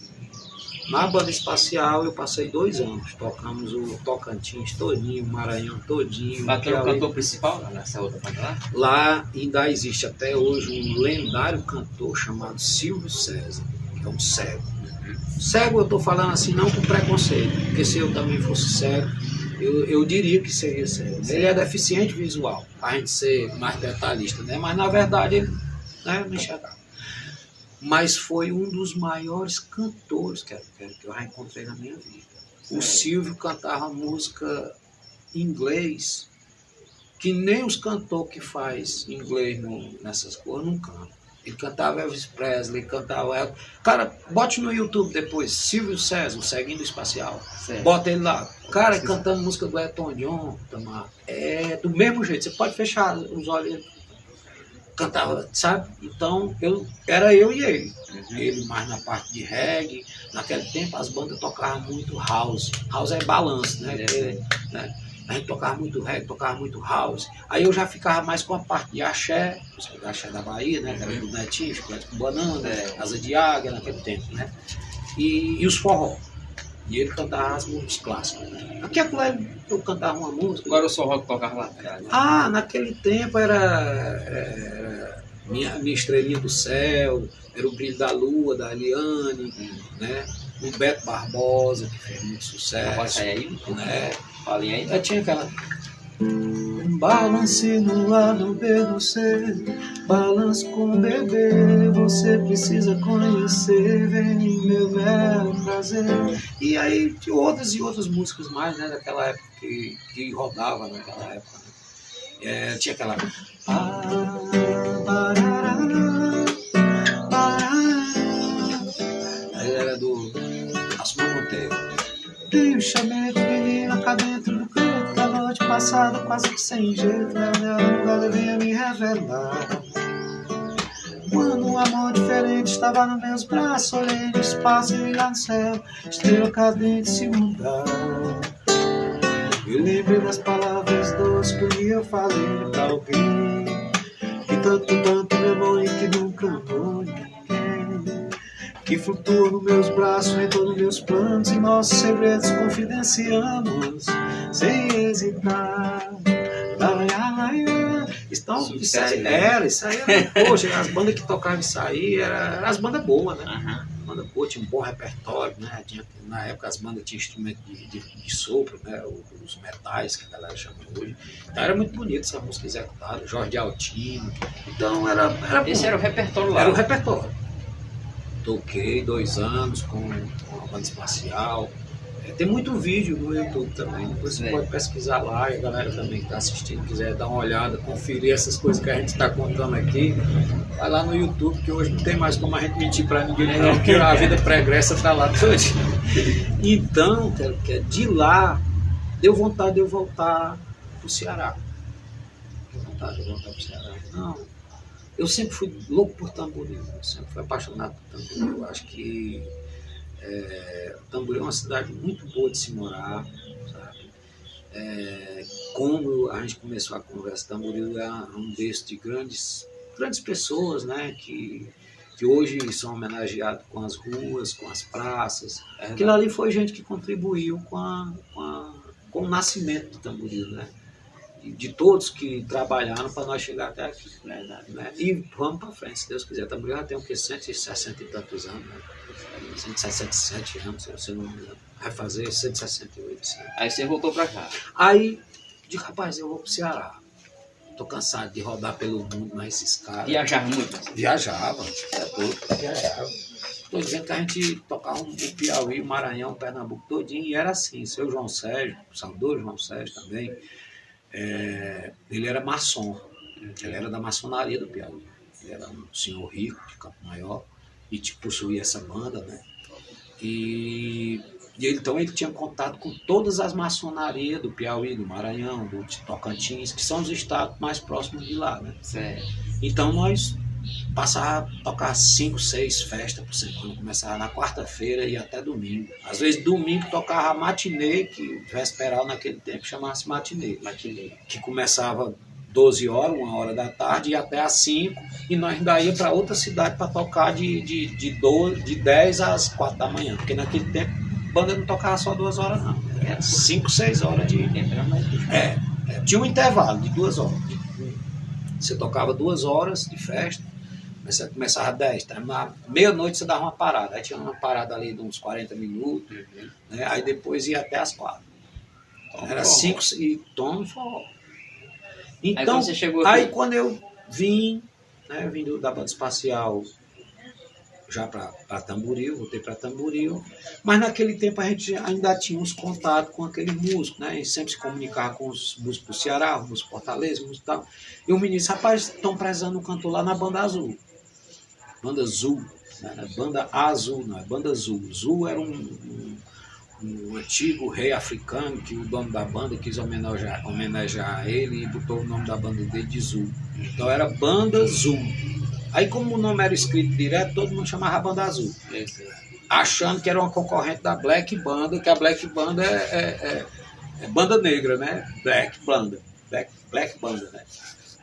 Na Banda Espacial eu passei 2 anos, tocamos o Tocantins todinho, o Maranhão todinho. Mas tu era o cantor principal nessa outra banda lá? Lá ainda existe até hoje um lendário cantor chamado Silvio César, que é um cego. Cego eu estou falando assim não com preconceito, porque se eu também fosse cego, eu diria que seria cego. Ele é deficiente visual, para a gente ser mais detalhista, né? Mas na verdade ele, né, não enxergava. Mas foi um dos maiores cantores que eu já encontrei na minha vida. O Silvio cantava música em inglês, que nem os cantores que faz inglês nessas coisas não cantam. Ele cantava Elvis Presley, cantava... Cara, bote no YouTube depois, Silvio César, o Ceguinho do Espacial. Bota ele lá. Cara, cantando música do Elton John, é do mesmo jeito. Você pode fechar os olhos, cantava, sabe? Então, era eu e ele. Ele mais na parte de reggae. Naquele tempo, as bandas tocavam muito house. House é balanço, né? Né? A gente tocava muito reggae, tocava muito house. Aí eu já ficava mais com a parte de axé, o axé da Bahia, né? Que era do Netinho, Chocolate com Banana, Asa de Águia, naquele tempo, né? E os forró. E ele cantava as músicas clássicas. Né? Aqui eu cantava uma música. Agora o forró que tocava lá? Naquele tempo era minha Estrelinha do Céu, era o Brilho da Lua, da Eliane, né? O Beto Barbosa, que fez muito sucesso. Pode aí? Né? Falei aí? Tinha aquela... Balance no lado B do C, balance com o bebê, você precisa conhecer, vem meu belo prazer. E aí tinha outras e outras músicas mais, né, daquela época que rodava naquela época. Né? Tinha aquela... Aí era do Asmar Monteiro. Tem o chamego, menina, cá dentro do canto, da noite passada, quase que sem jeito, ela veio me revelar. Quando um amor diferente estava nos meus braços, olhei no espaço e lá no céu, estrela cadente se mudar. Eu lembrei das palavras doces que eu falei pra alguém, que tanto, tanto, meu amor, e que nunca amou ninguém. Que flutua nos meus braços, em todos meus planos, e nossos segredos confidenciamos, sem hesitar. Então, isso aí era, poxa, as bandas que tocavam isso aí, eram as bandas boas, né? Banda boa, tinha um bom repertório, né? Na época as bandas tinham instrumento de sopro, né? Os metais que a galera chama hoje. Então era muito bonito essa música executada, Jorge Altino. Então era esse era o repertório lá. Era o repertório. Toquei 2 anos com a banda espacial. Tem muito vídeo no YouTube também, depois você pode pesquisar lá, e a galera também que está assistindo, quiser dar uma olhada, conferir essas coisas que a gente está contando aqui, vai lá no YouTube, que hoje não tem mais como a gente mentir para ninguém, não, porque a vida pregressa está lá todinha. Então, de lá, deu vontade de eu voltar para o Ceará. Deu vontade de eu voltar para o Ceará. Não, eu sempre fui louco por Tamboril, eu sempre fui apaixonado por Tamboril. Eu acho que Tamboril é uma cidade muito boa de se morar, sabe? Como a gente começou a conversa, Tamboril é um berço de grandes pessoas, né? Que hoje são homenageados com as ruas, com as praças. Aquilo ali foi gente que contribuiu com o nascimento do Tamboril, né? De todos que trabalharam para nós chegar até aqui, né? E vamos para frente, se Deus quiser. Tamboril já tem o que? 160 e tantos anos, né? 167 anos, se você não me engano. Vai fazer 168. Assim. Aí você voltou para cá. Aí, digo, rapaz, eu vou pro Ceará. Tô cansado de rodar pelo mundo, mas esses caras... Viajava muito? Viajava. Tô dizendo que a gente tocava o Piauí, o Maranhão, o Pernambuco todinho, e era assim. Seu João Sérgio, o saudoso João Sérgio também, ele era maçom. Ele era da maçonaria do Piauí. Ele era um senhor rico de Campo Maior e possuía essa banda, né? Então ele tinha contato com todas as maçonarias do Piauí, do Maranhão, do Tocantins, que são os estados mais próximos de lá, né? Certo. Então nós passava a tocar 5, 6 festas por semana, começava na quarta-feira e até domingo. Às vezes domingo tocava matinê, que vesperal naquele tempo chamava-se matinê, que começava 12 horas, 1 hora da tarde, e até às 5, e nós ainda ia para outra cidade para tocar de 10 às 4 da manhã, porque naquele tempo a banda não tocava só 2 horas não, era 5, 6 horas de... tinha um intervalo de 2 horas. Você tocava 2 horas de festa, você começava às 10, terminava meia-noite, você dava uma parada, aí tinha uma parada ali de uns 40 minutos, né? Aí depois ia até às 4. Era 5 e toma forró. Então, aí, você chegou aqui... aí quando eu vim, né, eu vim da banda espacial já para Tamboril, voltei para Tamboril, mas naquele tempo a gente ainda tinha uns contatos com aquele músico, né, e sempre se comunicava com os músicos do Ceará, os músicos Fortaleza, os músicos tal. E o menino disse, rapaz, estão prezando um cantor lá na Banda Azul. Banda Azul, né, Banda Azul, não é Banda Azul. Azul era um antigo rei africano que o dono da banda quis homenagear ele e botou o nome da banda dele de Zul. Então era Banda Zul. Aí como o nome era escrito direto, todo mundo chamava Banda Azul. Achando que era uma concorrente da Black Banda, que a Black Banda é banda negra, né? Black Banda, né?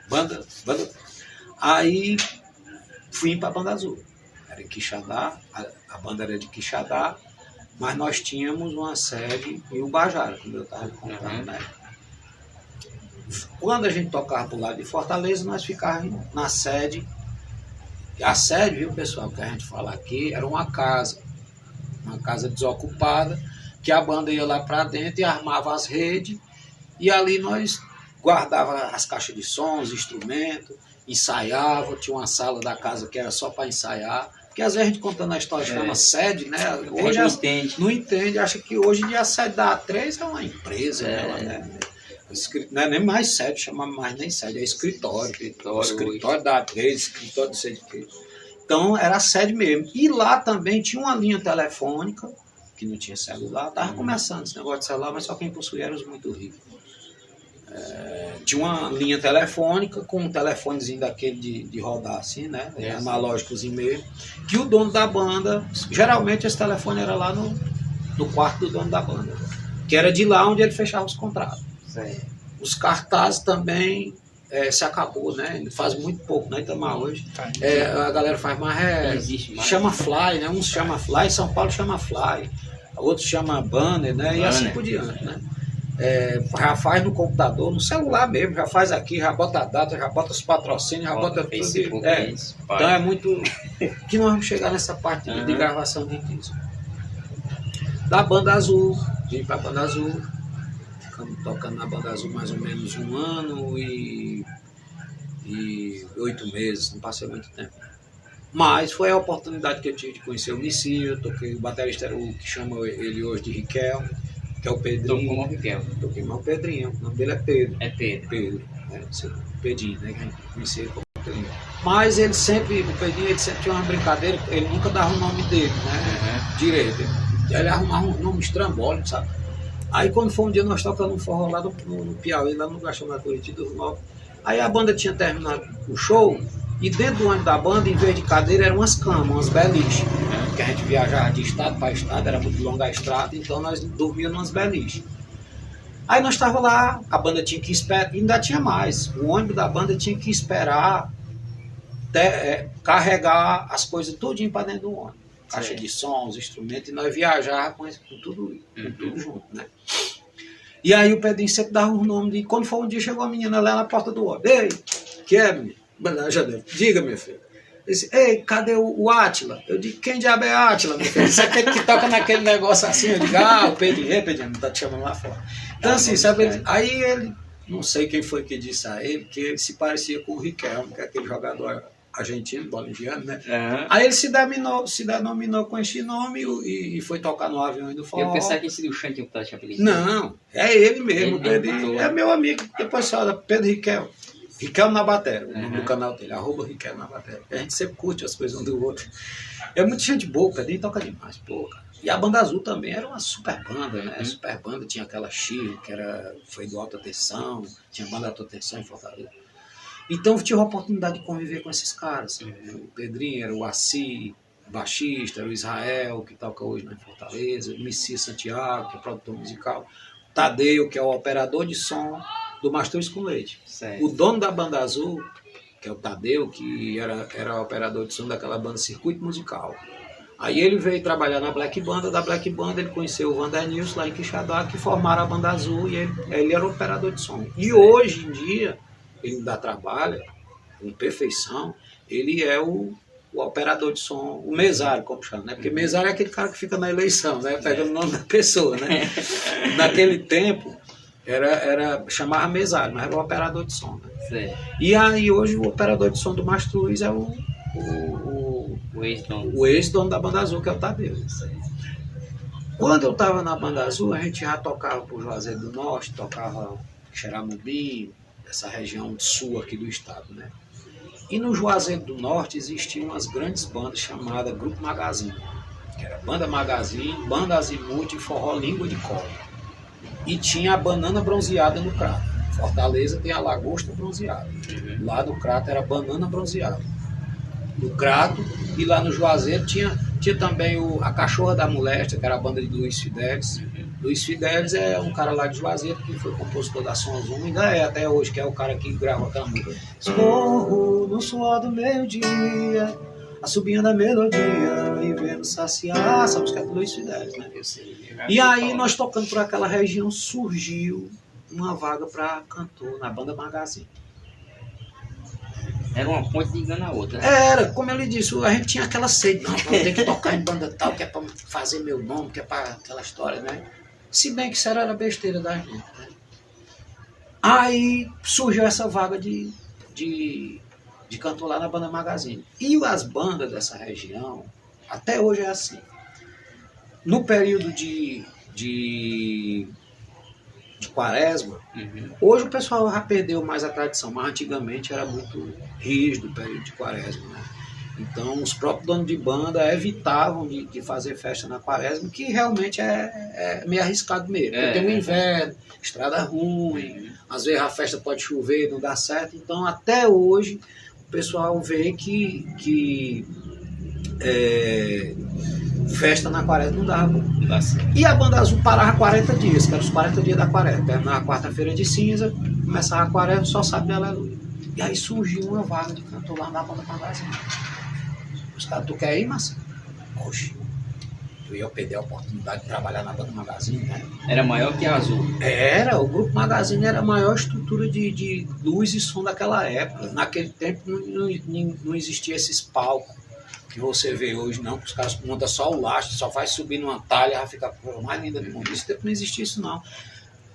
Banda. Aí fui para a Banda Azul. Era em Quixadá, a banda era de Quixadá, mas nós tínhamos uma sede em Ubajara, como eu estava contando, né? Quando a gente tocava para o lado de Fortaleza, nós ficávamos na sede. E a sede, viu, pessoal, que a gente fala aqui, era uma casa desocupada, que a banda ia lá para dentro e armava as redes, e ali nós guardava as caixas de som, os instrumentos, ensaiava, tinha uma sala da casa que era só para ensaiar. Porque às vezes a gente contando a história chama sede, né? Hoje não entende, acha que hoje em dia a sede da A3 é uma empresa, né? Não é nem mais sede, chama mais nem sede, é escritório da A3, escritório do CDQ. Então era a sede mesmo. E lá também tinha uma linha telefônica, que não tinha celular, estava começando esse negócio de celular, mas só quem possuía era os muito ricos. Tinha uma linha telefônica com um telefonezinho daquele de rodar assim, né? Analógicos mesmo, que o dono da banda, geralmente esse telefone era lá no quarto do dono da banda, que era de lá onde ele fechava os contratos. Os cartazes também se acabou, né? Faz muito pouco, né? Itamar hoje. Tá. A galera faz mais, Não existe mais. chama fly, né? Uns chama fly, São Paulo chama fly, outros chama banner, né? E Banner. assim por diante, né? Já faz no computador, no celular mesmo, já faz aqui, já bota a data, já bota os patrocínios, já bota tudo. Facebook, isso, Então é muito. Que nós vamos chegar nessa parte de Uhum. gravação de disco. Da Banda Azul, vim pra Banda Azul, ficamos tocando na Banda Azul mais ou menos 1 ano e 8 meses, não passei muito tempo. Mas foi a oportunidade que eu tive de conhecer o Nissi, eu toquei, o baterista era o que chama ele hoje de Riquelme, que é o Tô com Pedrinho. o Riquel. Toquei mais o Pedrinho, o nome dele é Pedro. É Pedro. Pedro, Pedrinho, né? Que a gente conhecia como Pedrinho. Mas ele sempre, o Pedrinho, ele sempre tinha uma brincadeira, ele nunca dava o nome dele, né? Direito. Ele arrumava um nome estrambólico, sabe? Aí quando foi um dia nós tocando um forró lá no Piauí, lá no lugar chamado Curitiba dos Novos. Aí a banda tinha terminado o show e dentro do ônibus da banda, em vez de cadeira, eram umas camas, umas beliches. Porque a gente viajava de estado para estado, era muito longa a estrada, então nós dormíamos nas beliches. Aí nós estávamos lá, a banda tinha que esperar, ainda tinha mais, o ônibus da banda tinha que esperar carregar as coisas tudinho para dentro do ônibus. Caixa Sim. de som, os instrumentos, e nós viajávamos com tudo junto, né? E aí o Pedrinho sempre dava um nome de... Quando foi um dia, chegou a menina lá na porta do ônibus. Ei, que é, menina? Diga, meu filho. Ele disse, ei, cadê o Átila? Eu digo, quem diabo é Átila, meu filho? Isso é aquele que toca naquele negócio assim. Eu digo, o Pedrinho. Ei, Pedrinho, não tá te chamando lá fora. Então assim, sabe? Aí ele... Não sei quem foi que disse a ele, que ele se parecia com o Riquelme, que é aquele jogador argentino, boliviano, né? Uhum. Aí ele se denominou com esse nome e foi tocar no avião do forró. Eu pensava que esse do Xande que tinha apelido. Não, é ele mesmo. Ele Pedro, botou. é meu amigo. Depois você olha, Pedro Riquelme. Riquelme na bateria, o nome Uhum. do canal dele, @Riquelme na bateria. A gente sempre curte as coisas um do outro. É muita gente boa, o Pedrinho toca demais, pô, cara. E a Banda Azul também era uma super banda, né? Super banda, tinha aquela Chile, foi do Alta Tensão, tinha banda Alta Tensão em Fortaleza. Então eu tive a oportunidade de conviver com esses caras. O Pedrinho era o Assi, o baixista, era o Israel, que toca hoje na Fortaleza, o Missi Santiago, que é produtor musical, o Tadeu, que é o operador de som do Mastros com Leite. Certo. O dono da Banda Azul, que é o Tadeu, que era operador de som daquela banda Circuito Musical. Aí ele veio trabalhar na Black Banda, da Black Banda ele conheceu o Vander Nilson lá em Quixadá, que formaram a Banda Azul e ele era o operador de som. E hoje em dia, ele ainda trabalha com perfeição, ele é o operador de som, o mesário, como chama, né? Porque mesário é aquele cara que fica na eleição, né? Pegando o nome da pessoa, né? Naquele tempo, chamava mesário, mas era o operador de som, né? Certo. E aí hoje o operador de som do Mastruz é o O ex-dono. ex-dono da Banda Azul, que é o Tadeu. Quando eu estava na Banda Azul, a gente já tocava por Juazeiro do Norte, tocava Xeramubim, essa região sul aqui do estado, né? E no Juazeiro do Norte existiam umas grandes bandas chamadas Grupo Magazine, que era Banda Magazine, Banda Azimuth e Forró Língua de Cola. E tinha a Banana Bronzeada no Crato. Fortaleza tem a Lagosta Bronzeada. Lá no Crato era Banana Bronzeada. No Crato, e lá no Juazeiro tinha também a Cachorra da Moléstia, que era a banda de Luiz Fidelis. Luiz Fidelis é um cara lá de Juazeiro que foi compositor da Sons 1, ainda é até hoje, que é o cara que grava aquela música. Escorro no suor do meio-dia, assobiando a melodia e vendo saciar. Essa música é do Luiz Fidelis, né? E aí nós tocando por aquela região, surgiu uma vaga para cantor na Banda Magazine. Era uma ponte ligando a outra. Era, como ele disse, a gente tinha aquela sede, não, eu tenho que tocar em banda tal, que é para fazer meu nome, que é para aquela história, né? Se bem que isso era besteira da gente, né? Aí surgiu essa vaga de cantor lá na Banda Magazine. E as bandas dessa região, até hoje é assim. No período de Quaresma, hoje o pessoal já perdeu mais a tradição, mas antigamente era muito rígido o período de Quaresma, né? Então os próprios donos de banda evitavam de fazer festa na Quaresma, que realmente é meio arriscado mesmo. Porque tem o inverno, estrada ruim, às vezes a festa pode chover, não dá certo. Então até hoje o pessoal vê que festa na Quaresma não dava. Não dá certo. E a Banda Azul parava 40 dias, que eram os 40 dias da Quaresma. Terminava quarta-feira de cinza, começava a Quaresma, só sábado de Aleluia. E aí surgiu uma vaga de cantor lá na banda Magazine. Os caras, tu quer ir, Marcelo? Oxe, eu perdi a oportunidade de trabalhar na banda Magazine, né? Era maior que a Azul. Era, o grupo Magazine era a maior estrutura de luz e som daquela época. Naquele tempo não existia esses palcos que você vê hoje, não, que os caras montam só o lastro, só vai subir numa talha, já fica a coisa mais linda do mundo. Nesse tempo não existia isso, não.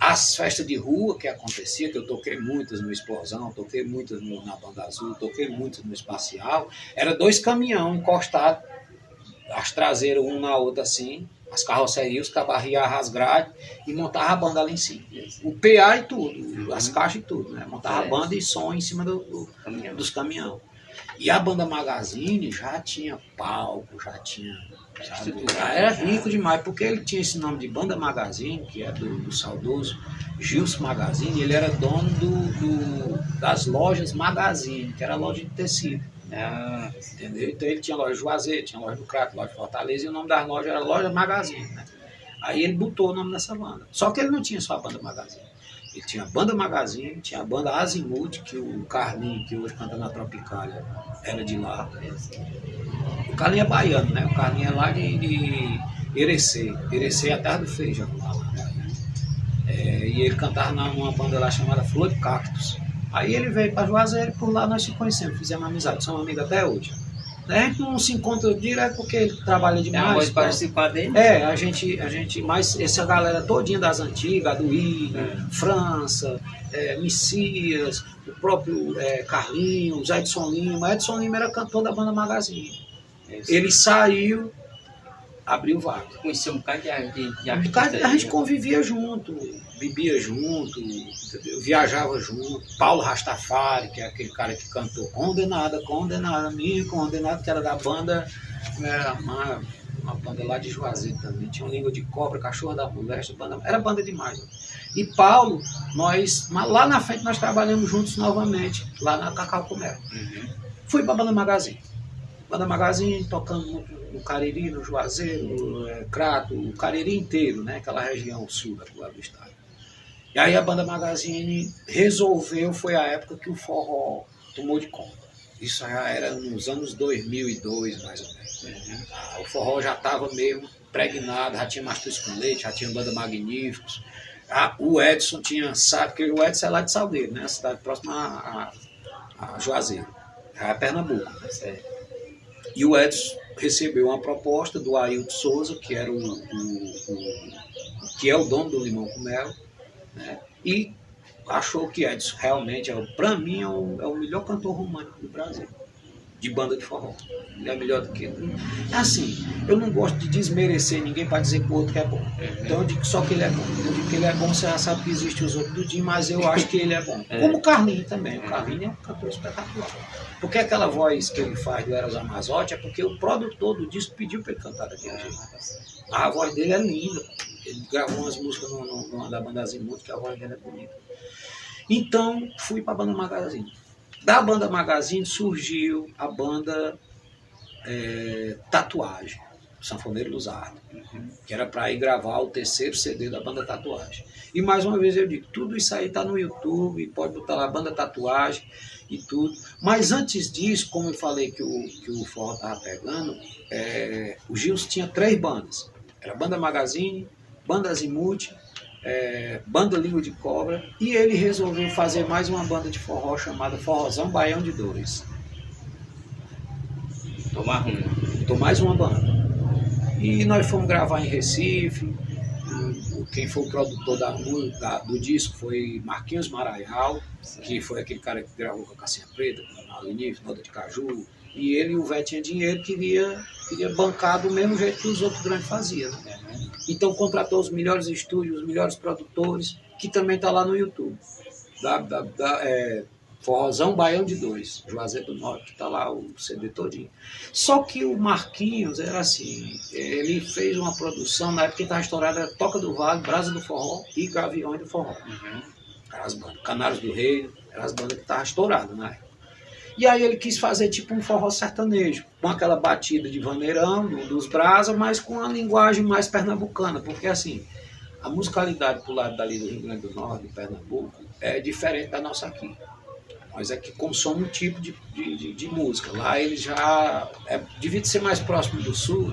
As festas de rua que acontecia, que eu toquei muitas no Explosão, toquei muitas na Banda Azul, toquei muitas no Espacial, era 2 caminhões encostados, as traseiras um na outra assim, as carrocerias, os cabarrias, as grades, e montava a banda lá em cima. O PA e tudo, as caixas e tudo, né? Montava a banda e som em cima dos caminhões. E a banda Magazine já tinha palco, já tinha... Já era rico demais, porque ele tinha esse nome de Banda Magazine, que é do saudoso Gilson Magazine. Ele era dono das lojas Magazine, que era loja de tecido. Entendeu? Então ele tinha loja de Juazeiro, tinha loja do Crato, loja de Fortaleza, e o nome das lojas era Loja Magazine, né? Aí ele botou o nome dessa banda. Só que ele não tinha só a Banda Magazine. Ele tinha a Banda Magazine, tinha a Banda Azimuth, que o Carlinho, que hoje canta na Tropicália, era de lá. O Carlinho é baiano, né? O Carlinho é lá de Irecê. Irecê é a terra do feijão lá. E ele cantava numa banda lá chamada Flor de Cactos. Aí ele veio para Juazeiro e por lá nós se conhecemos, fizemos amizade, somos amigos até hoje. A gente não se encontra direto porque ele trabalha demais. Tem uma voz parecida dele? A gente, mas essa galera todinha das antigas, do França, Messias, o próprio Carlinhos, Edson Lima. Edson Lima era cantor da Banda Magazine. Ele saiu, abriu vaga. Conheceu um bocado de a gente convivia junto, bebia junto, entendeu? Viajava junto. Paulo Rastafari, que é aquele cara que cantou Condenada, minha condenada, que era da banda, era uma banda lá de Juazeiro também. Tinha um Língua de Cobra, Cachorro da Moléstia, era banda demais. Né? E Paulo, lá na frente nós trabalhamos juntos novamente, lá na Cacau Comero. Fui para a Banda Magazine. Banda Magazine, tocando no Cariri, no Juazeiro, Crato, o Cariri inteiro, né? Aquela região sul do estado. E aí a Banda Magazine resolveu, foi a época que o forró tomou de conta. Isso já era nos anos 2002, mais ou menos. O forró já estava mesmo pregnado, já tinha Mastros com Leite, já tinha Banda Magníficos. O Edson sabe que o Edson é lá de Salgueiro, né? A cidade próxima a Juazeiro, já é Pernambuco. E o Edson recebeu uma proposta do Ailton Souza, que era que é o dono do Limão com Mel, né? E achou que Edson realmente, para mim, é o melhor cantor romântico do Brasil, de banda de forró. Ele é melhor do que ele. Assim, eu não gosto de desmerecer ninguém para dizer que o outro é bom. Então eu digo só que ele é bom. Eu digo que ele é bom, você já sabe que existem os outros do dia, mas eu acho que ele é bom. Como o Carlinho também. O Carlinho é um cantor espetacular. Porque aquela voz que ele faz do Eros Amazotti é porque o produtor do disco pediu para ele cantar daquele jeito. A voz dele é linda. Ele gravou umas músicas da Banda Azimuth, que a voz dele é bonita. Então, fui para a Banda Magazine. Da Banda Magazine surgiu a banda Tatuagem, Sanfoneiro Luzardo, que era para ir gravar o 3º CD da Banda Tatuagem. E mais uma vez eu digo, tudo isso aí está no YouTube, pode botar lá Banda Tatuagem e tudo. Mas antes disso, como eu falei que o forró estava pegando, o Gilson tinha 3 bandas. Era Banda Magazine, Banda Azimuth, Banda Língua de Cobra, e ele resolveu fazer mais uma banda de forró chamada Forrozão Baião de 2. Tô mais uma banda. E nós fomos gravar em Recife. Quem foi o produtor do disco foi Marquinhos Maraial, que foi aquele cara que gravou com a Cassinha Preta, com a Lenif, Nota de Caju. E ele e o Vé tinha dinheiro, queria bancar do mesmo jeito que os outros grandes faziam. Né? Então contratou os melhores estúdios, os melhores produtores, que também está lá no YouTube. Forrozão Baião de 2, Juazeiro do Norte, que está lá o CD todinho. Só que o Marquinhos era assim, ele fez uma produção, na época que estava estourado, era Toca do Vale, Brasa do Forró e Gaviões do Forró. Eram as bandas, Canários do Rei, eram as bandas que estavam estouradas na época. E aí ele quis fazer tipo um forró sertanejo, com aquela batida de vaneirão, dos brasa, mas com uma linguagem mais pernambucana, porque assim, a musicalidade pro lado dali do Rio Grande do Norte, de Pernambuco, é diferente da nossa aqui. Nós aqui consomemos um tipo de música. Lá ele já devia ser mais próximo do sul,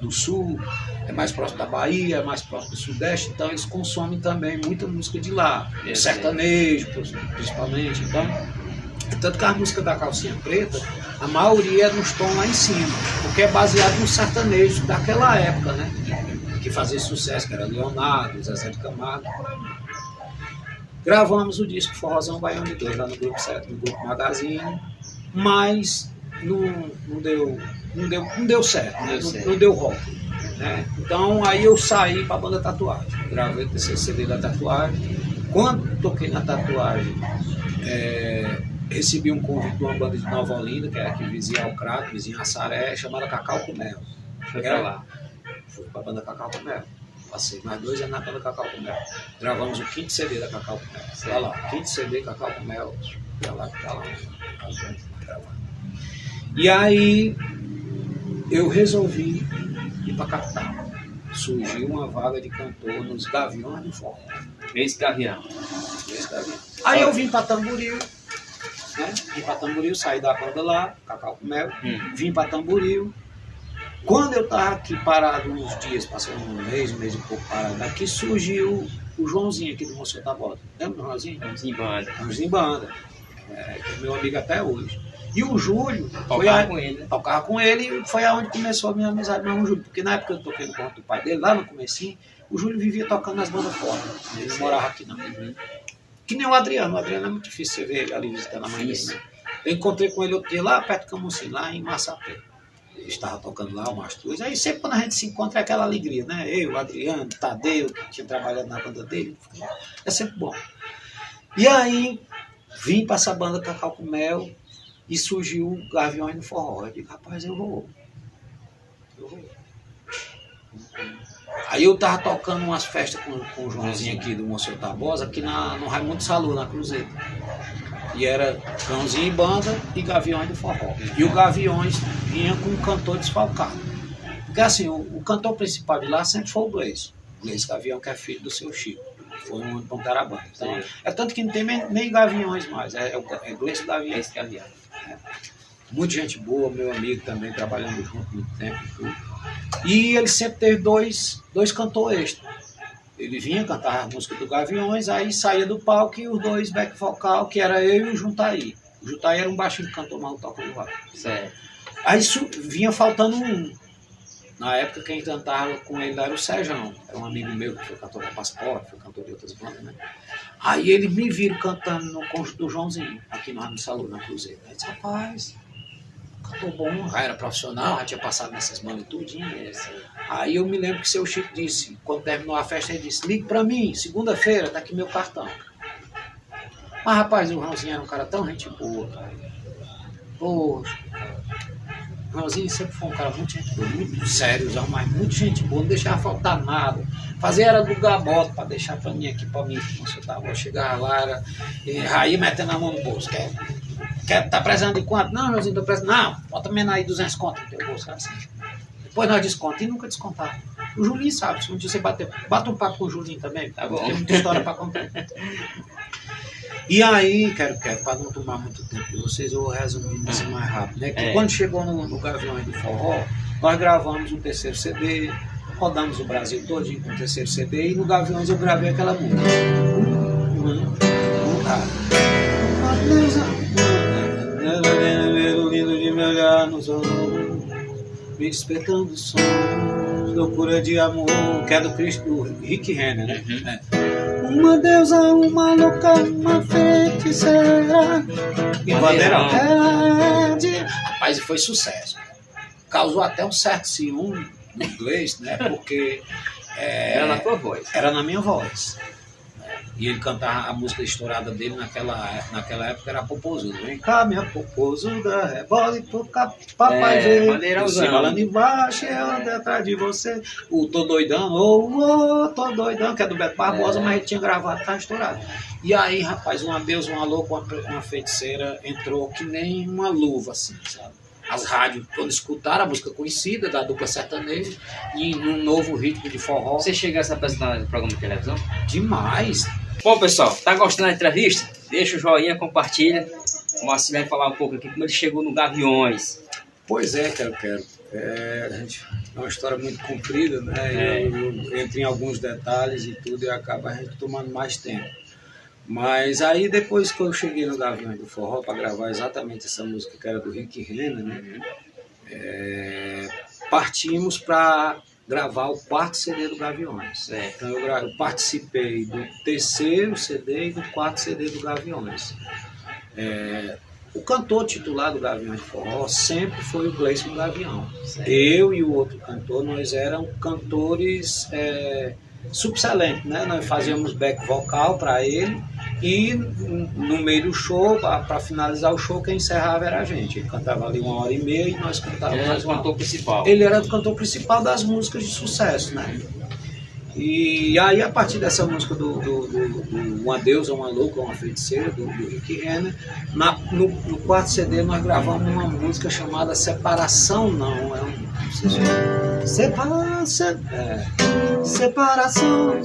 do sul, é mais próximo da Bahia, é mais próximo do Sudeste, então eles consomem também muita música de lá, sertanejo principalmente. Então, tanto que a música da Calcinha Preta, a maioria é nos tons lá em cima, porque é baseado no sertanejo daquela época, né? Que fazia sucesso, que era Leonardo, Zezé de Camargo. Gravamos o disco Forrozão Baiano de 2 lá no grupo Magazine, mas não deu certo, né? Não deu rock, né? Então aí eu saí para a banda Tatuagem, gravei o terceiro CD da Tatuagem. Quando toquei na Tatuagem, recebi um convite de uma banda de Nova Olinda, que é aqui vizinha ao Crato, vizinha a Saré, chamada Cacau com Mel. Foi pra lá. Fui para a banda Cacau com Mel. Passei mais 2 anos na banda Cacau com Mel. Gravamos o 5º CD da Cacau com Mel. Tá lá, 5º CD Cacau com Mel. Tá lá. E aí eu resolvi ir para a capital. Surgiu uma vaga de cantor nos Gaviões do Forró. Ex-Gavião. Aí eu vim para Tamboril, né? Vim para Tamboril, saí da banda lá, Cacau com Mel. Vim para Tamboril. Quando eu estava aqui parado uns dias, passando um mês e pouco parado aqui, surgiu o Joãozinho aqui do Monsenhor Tabosa. Lembra do Joãozinho? Joãozinho Banda. Joãozinho Banda, que é meu amigo até hoje. E o Júlio, tocava com ele e foi aonde começou a minha amizade com o Júlio. Porque na época que eu toquei no conto do pai dele, lá no comecinho, o Júlio vivia tocando nas bandas fora. Ele não morava aqui não. Que nem o Adriano é muito difícil você ver ele ali visitando a mãe dele, né? Eu encontrei com ele outro dia lá perto do Camusim, lá em Massapé. Ele estava tocando lá, o Mastruz. Aí sempre quando a gente se encontra é aquela alegria, né? Eu, o Adriano, o Tadeu, que tinha trabalhado na banda dele. É sempre bom. E aí, vim para essa banda Cacau com Mel e surgiu o Gaviões no Forró. Eu digo, rapaz, eu vou. Aí eu tava tocando umas festas com o Joãozinho aqui do Monsenhor Tabosa, aqui no Raimundo Salu, na Cruzeiro. E era Joãozinho e Banda e Gaviões do Forró. E o Gaviões vinha com um cantor desfalcado. Porque assim, o cantor principal de lá sempre foi o Gleice. O Gleice Gavião, que é filho do seu Chico. Foi um de Pontarabã. Então, é tanto que não tem nem Gaviões mais. É Gleice Gavião. Muita gente boa, meu amigo também, trabalhando junto muito tempo e tudo. E ele sempre teve dois cantores extras. Ele vinha cantar a música do Gaviões, aí saía do palco e os 2 back vocal, que era eu e o Juntaí. O Juntaí era um baixinho que cantou mal toca do rock. Certo. Aí vinha faltando um. Na época quem cantava com ele era o Sérgio, era um amigo meu que foi cantor da Passaporte, foi cantor de outras bandas, né? Aí eles me viram cantando no conjunto do Joãozinho, aqui no Ramo Salão, na Cruzeiro. Aí disse, rapaz, cantor bom, já era profissional, já tinha passado nessas bandas tudinho. Aí eu me lembro que seu Chico disse, quando terminou a festa, ele disse, ligue pra mim, segunda-feira, tá aqui meu cartão. Mas rapaz, o Joãozinho era um cara tão gente boa, cara. Poxa, o Joãozinho sempre foi um cara muito gente boa, muito sério, mas muito gente boa, não deixava faltar nada. Fazia era alugar moto pra deixar pra mim aqui, pra mim, eu chegava lá, aí metendo a mão no bolso, tá precisando de quanto? Não, Joãozinho, tô precisando. Não, bota menos aí 200 conto no teu bolso, assim. Depois nós descontamos e nunca descontar. O Julinho sabe, se um dia você bate um papo com o Julinho também, tá bom? Tem muita história para contar. E aí, quero, para não tomar muito tempo de vocês, eu vou resumir isso mais rápido, né? Que quando chegou no Gaviões do Forró, nós gravamos o terceiro CD, rodamos o Brasil todinho com o terceiro CD, e no Gaviões eu gravei aquela música. Lindo de me olhar nos olhos, me despertando sonhos, loucura de amor, que é do Cristo, do Rick Renner, né? Uma deusa, uma louca, uma feiticeira. E Bandeirão. Rapaz, e foi sucesso. Causou até um certo ciúme no inglês, né? Porque era na tua voz. Era na minha voz. E ele cantava a música estourada dele naquela época, era a Popozuda. Vem cá, minha Popozuda, rebole pro papai ver. Maneirãozão. Lá embaixo, eu ando atrás de você. O Tô Doidão, Tô Doidão, que é do Beto Barbosa, mas ele tinha gravado, tá estourado. E aí, rapaz, uma deusa, uma louca, uma feiticeira entrou que nem uma luva, assim, sabe? As rádios, quando escutaram a música conhecida da dupla sertaneja, e num novo ritmo de forró. Você chega a se apresentar no programa de televisão? Demais. Bom, pessoal, tá gostando da entrevista? Deixa o joinha, compartilha. O Marcílio vai falar um pouco aqui como ele chegou no Gaviões. Pois é, quero. É uma história muito comprida, né? Eu entro em alguns detalhes e tudo e acaba a gente tomando mais tempo. Mas aí depois que eu cheguei no Gaviões do Forró para gravar exatamente essa música que era do Rick Renner, né? Partimos para gravar o 4º CD do Gaviões. Então eu participei do 3º CD e do 4º CD do Gaviões. O cantor titular do Gaviões de Forró sempre foi o Gleison Gavião. Eu e o outro cantor, nós éramos cantores subcelentes, né? Nós fazíamos back vocal para ele e no meio do show, para finalizar o show, quem encerrava era a gente. Ele cantava ali 1h30 e nós cantávamos. Ele era o cantor principal. Ele era o cantor principal das músicas de sucesso, né? E aí, a partir dessa música do Uma Deusa, Uma Louca, Uma Feiticeira, do Rick Renner, no 4º CD nós gravamos uma música chamada Separação Não. Separação, separação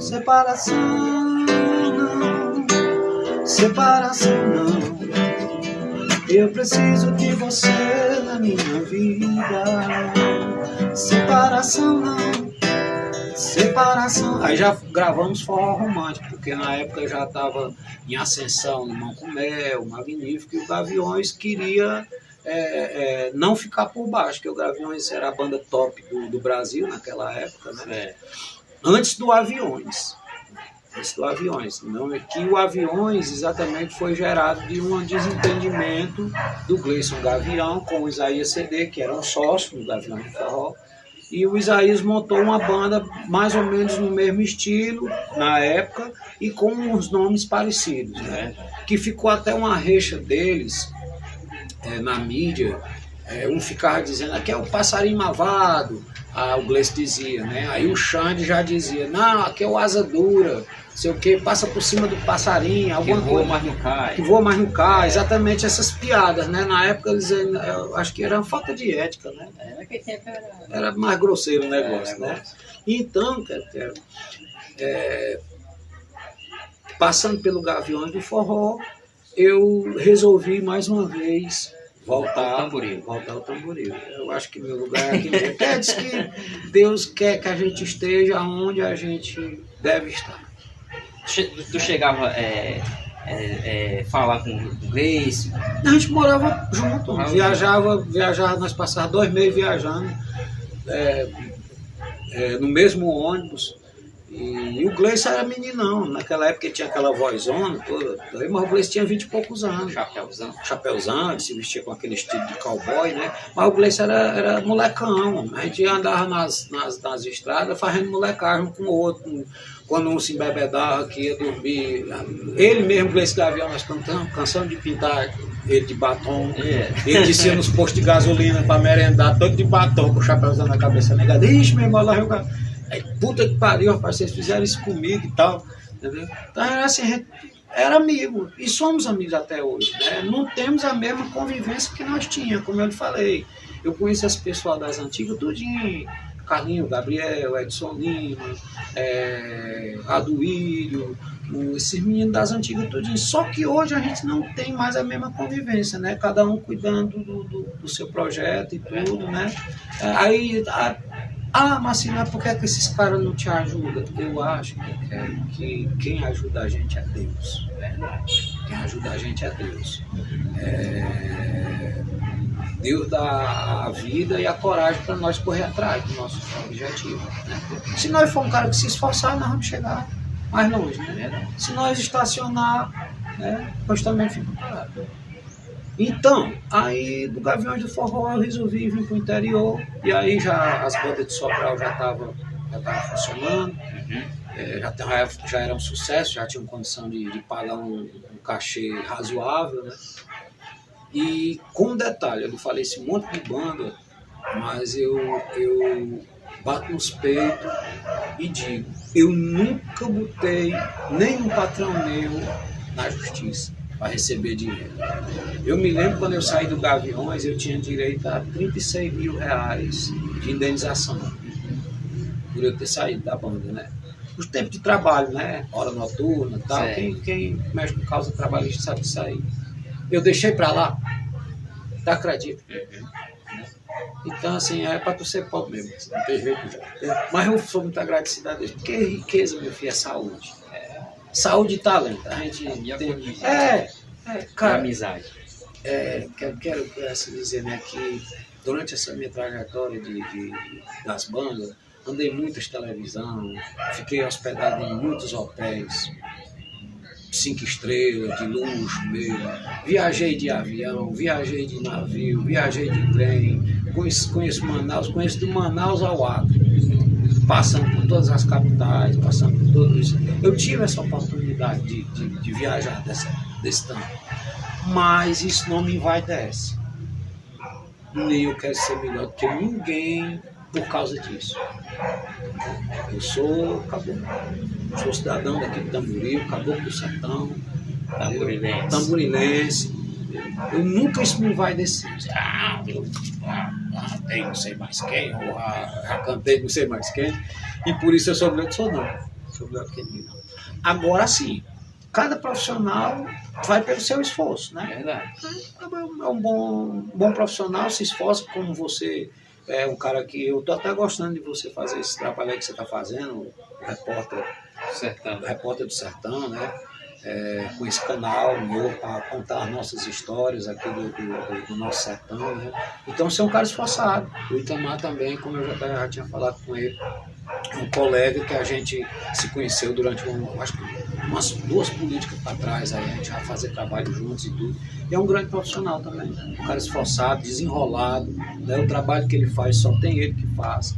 não, separação não. Eu preciso de você na minha vida. Separação não. Separação. Aí já gravamos Forró Romântico, porque na época já estava em ascensão Limão com Mel, Magnífico, e o Gaviões queria não ficar por baixo, porque o Gaviões era a banda top do Brasil naquela época, né? Antes do Aviões. Não é que o Aviões exatamente foi gerado de um desentendimento do Gleison Gavião com o Isaías CD, que era um sócio do Gaviões do Forró. E o Isaías montou uma banda mais ou menos no mesmo estilo, na época, e com uns nomes parecidos, né? Que ficou até uma rixa deles na mídia. Um ficava dizendo, aqui é o passarinho mavado, o Gleice dizia, né? Aí o Xande já dizia, não, aqui é o asa dura, sei o que, passa por cima do passarinho, alguma coisa. Que voa, mas não cai. Exatamente essas piadas, né? Na época eles, eu acho que era uma falta de ética, né? Era mais grosseiro o negócio, né? Então, passando pelo Gaviões do Forró, eu resolvi mais uma vez voltar ao tamboril. Eu acho que meu lugar é aqui mesmo. Até diz que Deus quer que a gente esteja onde a gente deve estar. Tu chegava a falar com o Gleice? A gente morava junto, viajava, nós passávamos 2 meses viajando no mesmo ônibus. E o Gleice era meninão, naquela época ele tinha aquela vozona toda, mas o Gleice tinha 20 e poucos anos. Chapeuzão, ele se vestia com aquele estilo de cowboy, né? Mas o Gleice era molecão, a gente andava nas estradas fazendo molecagem um com o outro. Quando um se embebedava que ia dormir, ele mesmo, Gleice Gavião, nós cantamos, cansamos de pintar ele de batom. Ele descia nos postos de gasolina para merendar, todo de batom, com o chapéuzão na cabeça negada. Ixi, meu irmão, lá eu... Aí, puta que pariu, rapaz, vocês fizeram isso comigo e tal, entendeu? Então era assim, era amigo, e somos amigos até hoje, né? Não temos a mesma convivência que nós tínhamos, como eu lhe falei. Eu conheço esse pessoal das antigas, tudinho, Carlinho, Gabriel, Edson Lima, Aduílio, esses meninos das antigas, tudinho. Só que hoje a gente não tem mais a mesma convivência, né? Cada um cuidando do seu projeto e tudo, né? Aí... Marcílio, por que esses caras não te ajudam? Eu acho que quem ajuda a gente é Deus. Quem ajuda a gente é Deus. Deus dá a vida e a coragem para nós correr atrás do nosso objetivo. Né? Se nós for um cara que se esforçar, nós vamos chegar mais longe. Né? Se nós estacionar, né, nós também ficamos parados. Então, aí do Gaviões do Forró eu resolvi vir para o interior, e aí já as bandas de Sobral já estavam funcionando, já era um sucesso, já tinham condição de pagar um cachê razoável, né? E com um detalhe, eu falei esse monte de banda, mas eu bato nos peitos e digo, eu nunca botei nenhum patrão meu na justiça para receber dinheiro. Eu me lembro quando eu saí do Gaviões, eu tinha direito a 36 mil reais de indenização por eu ter saído da banda, né? Os tempos de trabalho, né? Hora noturna e tal, quem mexe com causa trabalhista sabe disso aí. eu deixei para lá. Tá, acredita? Então, assim, é para tu ser pobre mesmo, não tem jeito. Mas eu sou muito agradecido a Deus, porque riqueza, meu filho, é saúde. Saúde e talento. A gente tem... cara, amizade. Quero assim, dizer, né, que durante essa minha trajetória das bandas, andei muitas televisão, fiquei hospedado em muitos hotéis, 5 estrelas, de luxo mesmo. Viajei de avião, viajei de navio, viajei de trem, conheço Manaus, conheço do Manaus ao Acre, passando por todas as capitais, passando por tudo isso. Eu tive essa oportunidade de viajar desse tanto. Mas isso não me envaidece. Nem eu quero ser melhor do que ninguém por causa disso. Eu sou caboclo. Sou cidadão daqui de Tamboril, caboclo do sertão, tamborilense. Eu nunca isso me envaidecer. Eu cantei não sei mais quem, ou já cantei não sei mais quem, e por isso eu sou melhor que sou não. Sou melhor que ninguém não. Agora sim, cada profissional vai pelo seu esforço, né? Verdade. É um bom profissional, se esforça como você. É um cara que eu tô até gostando de você fazer esse trabalho aí que você está fazendo, o repórter do Sertão, né? Com esse canal meu para contar as nossas histórias aqui do nosso sertão, né? Então você é um cara esforçado. O Itamar também, como eu já tinha falado com ele, um colega que a gente se conheceu durante acho que umas 2 políticas para trás, aí a gente vai fazer trabalho juntos e tudo. E é um grande profissional também, um cara esforçado, desenrolado, né? O trabalho que ele faz só tem ele que faz.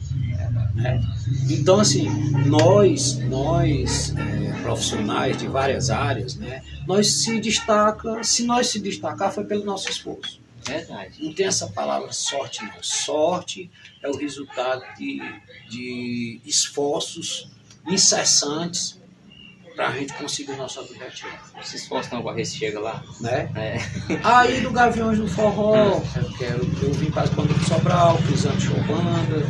Né? Então, assim, nós profissionais de várias áreas, né, se nós se destacar foi pelo nosso esforço. Verdade. Não tem essa palavra sorte, não. Sorte é o resultado de esforços incessantes para a gente conseguir o nosso objetivo. Se esforça não, barreira chega lá. Né? Aí do Gaviões do Forró, eu vim para as bandas de Sobral, Crisante Show Banda,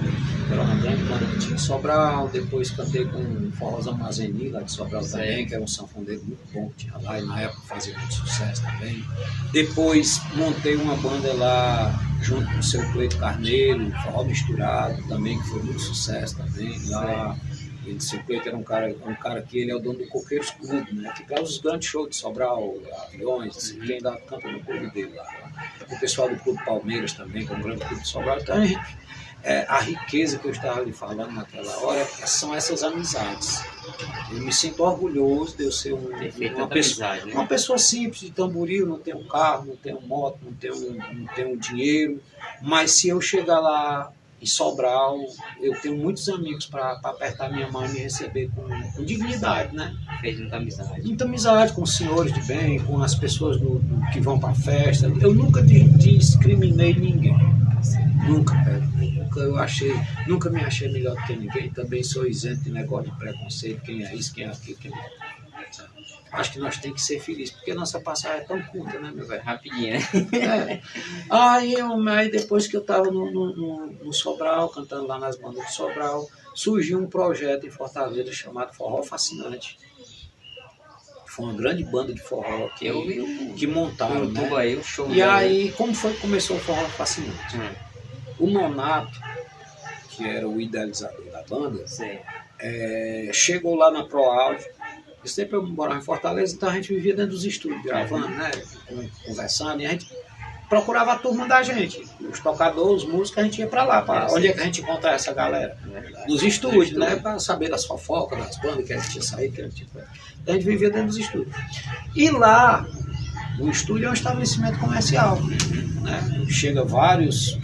que era uma grande banda que tinha em Sobral. Depois cantei com o Forrozão Mazeni, lá de Sobral também, que era um sanfoneiro muito bom que tinha lá, e na época fazia muito sucesso também. Depois montei uma banda lá junto com o seu Cleito Carneiro, Forró Misturado também, que foi muito sucesso também lá. Ele, seu Cleito era um cara que ele é o dono do Coqueiros Clube, né? Que grava os grandes shows de Sobral, Aviões, quem ainda canta no clube dele lá. O pessoal do Clube Palmeiras também, que é um grande clube de Sobral. Então, a riqueza que eu estava lhe falando naquela hora são essas amizades. Eu me sinto orgulhoso de eu ser uma pessoa simples de Tamboril, não tenho carro, não tenho moto, não tenho dinheiro, mas se eu chegar lá em Sobral, eu tenho muitos amigos para apertar minha mão e me receber com dignidade, né? Fez muita amizade. Muita amizade com os senhores de bem, com as pessoas que vão para a festa. Eu nunca discriminei ninguém. Nunca me achei melhor do que ninguém. Também sou isento de negócio de preconceito, quem é isso, quem é aquilo, quem é... Acho que nós temos que ser felizes, porque nossa passagem é tão curta, né, meu velho? Rapidinho, né? Aí depois que eu estava no Sobral, cantando lá nas bandas de Sobral, surgiu um projeto em Fortaleza chamado Forró Fascinante. Foi uma grande banda de forró que montaram, né? Aí, o show e aí, como foi que começou o Forró Fascinante? O Nonato, que era o idealizador da banda, chegou lá na Pro Áudio. Eu sempre morava em Fortaleza, então a gente vivia dentro dos estúdios, gravando, né? Conversando, e a gente procurava a turma da gente. Os tocadores, os músicos, a gente ia pra lá. Onde é que a gente encontra essa galera? Nos estúdios, né? Pra saber das fofocas, das bandas, que a gente tinha saído, que a gente tinha... Então a gente vivia dentro dos estúdios. E lá, o estúdio é um estabelecimento comercial, né? Chega várias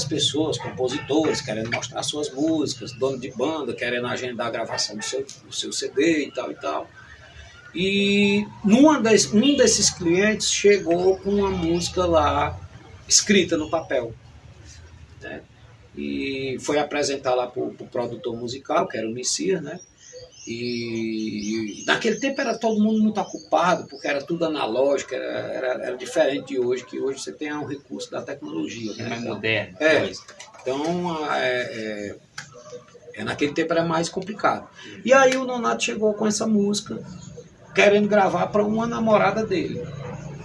pessoas, compositores, querendo mostrar suas músicas, dono de banda, querendo agendar a gravação do seu CD e tal e tal. E um desses clientes chegou com uma música lá, escrita no papel, né? E foi apresentar lá para o produtor musical, que era o Messias, né? E naquele tempo era todo mundo muito ocupado, porque era tudo analógico, era diferente de hoje, que hoje você tem um recurso da tecnologia, né? Mais moderno. Então, naquele tempo era mais complicado. E aí o Nonato chegou com essa música, querendo gravar para uma namorada dele,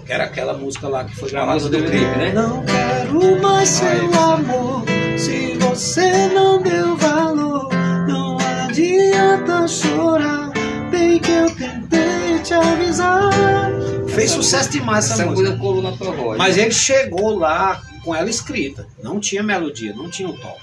que era aquela música lá que foi A música do clipe, né? Não quero mais seu amor, se você não deu valor, não adianta chorar, bem que eu tentei te avisar. Fez sucesso demais essa música. Colou na tua voz. Mas ele chegou lá com ela escrita, não tinha melodia, não tinha o tom.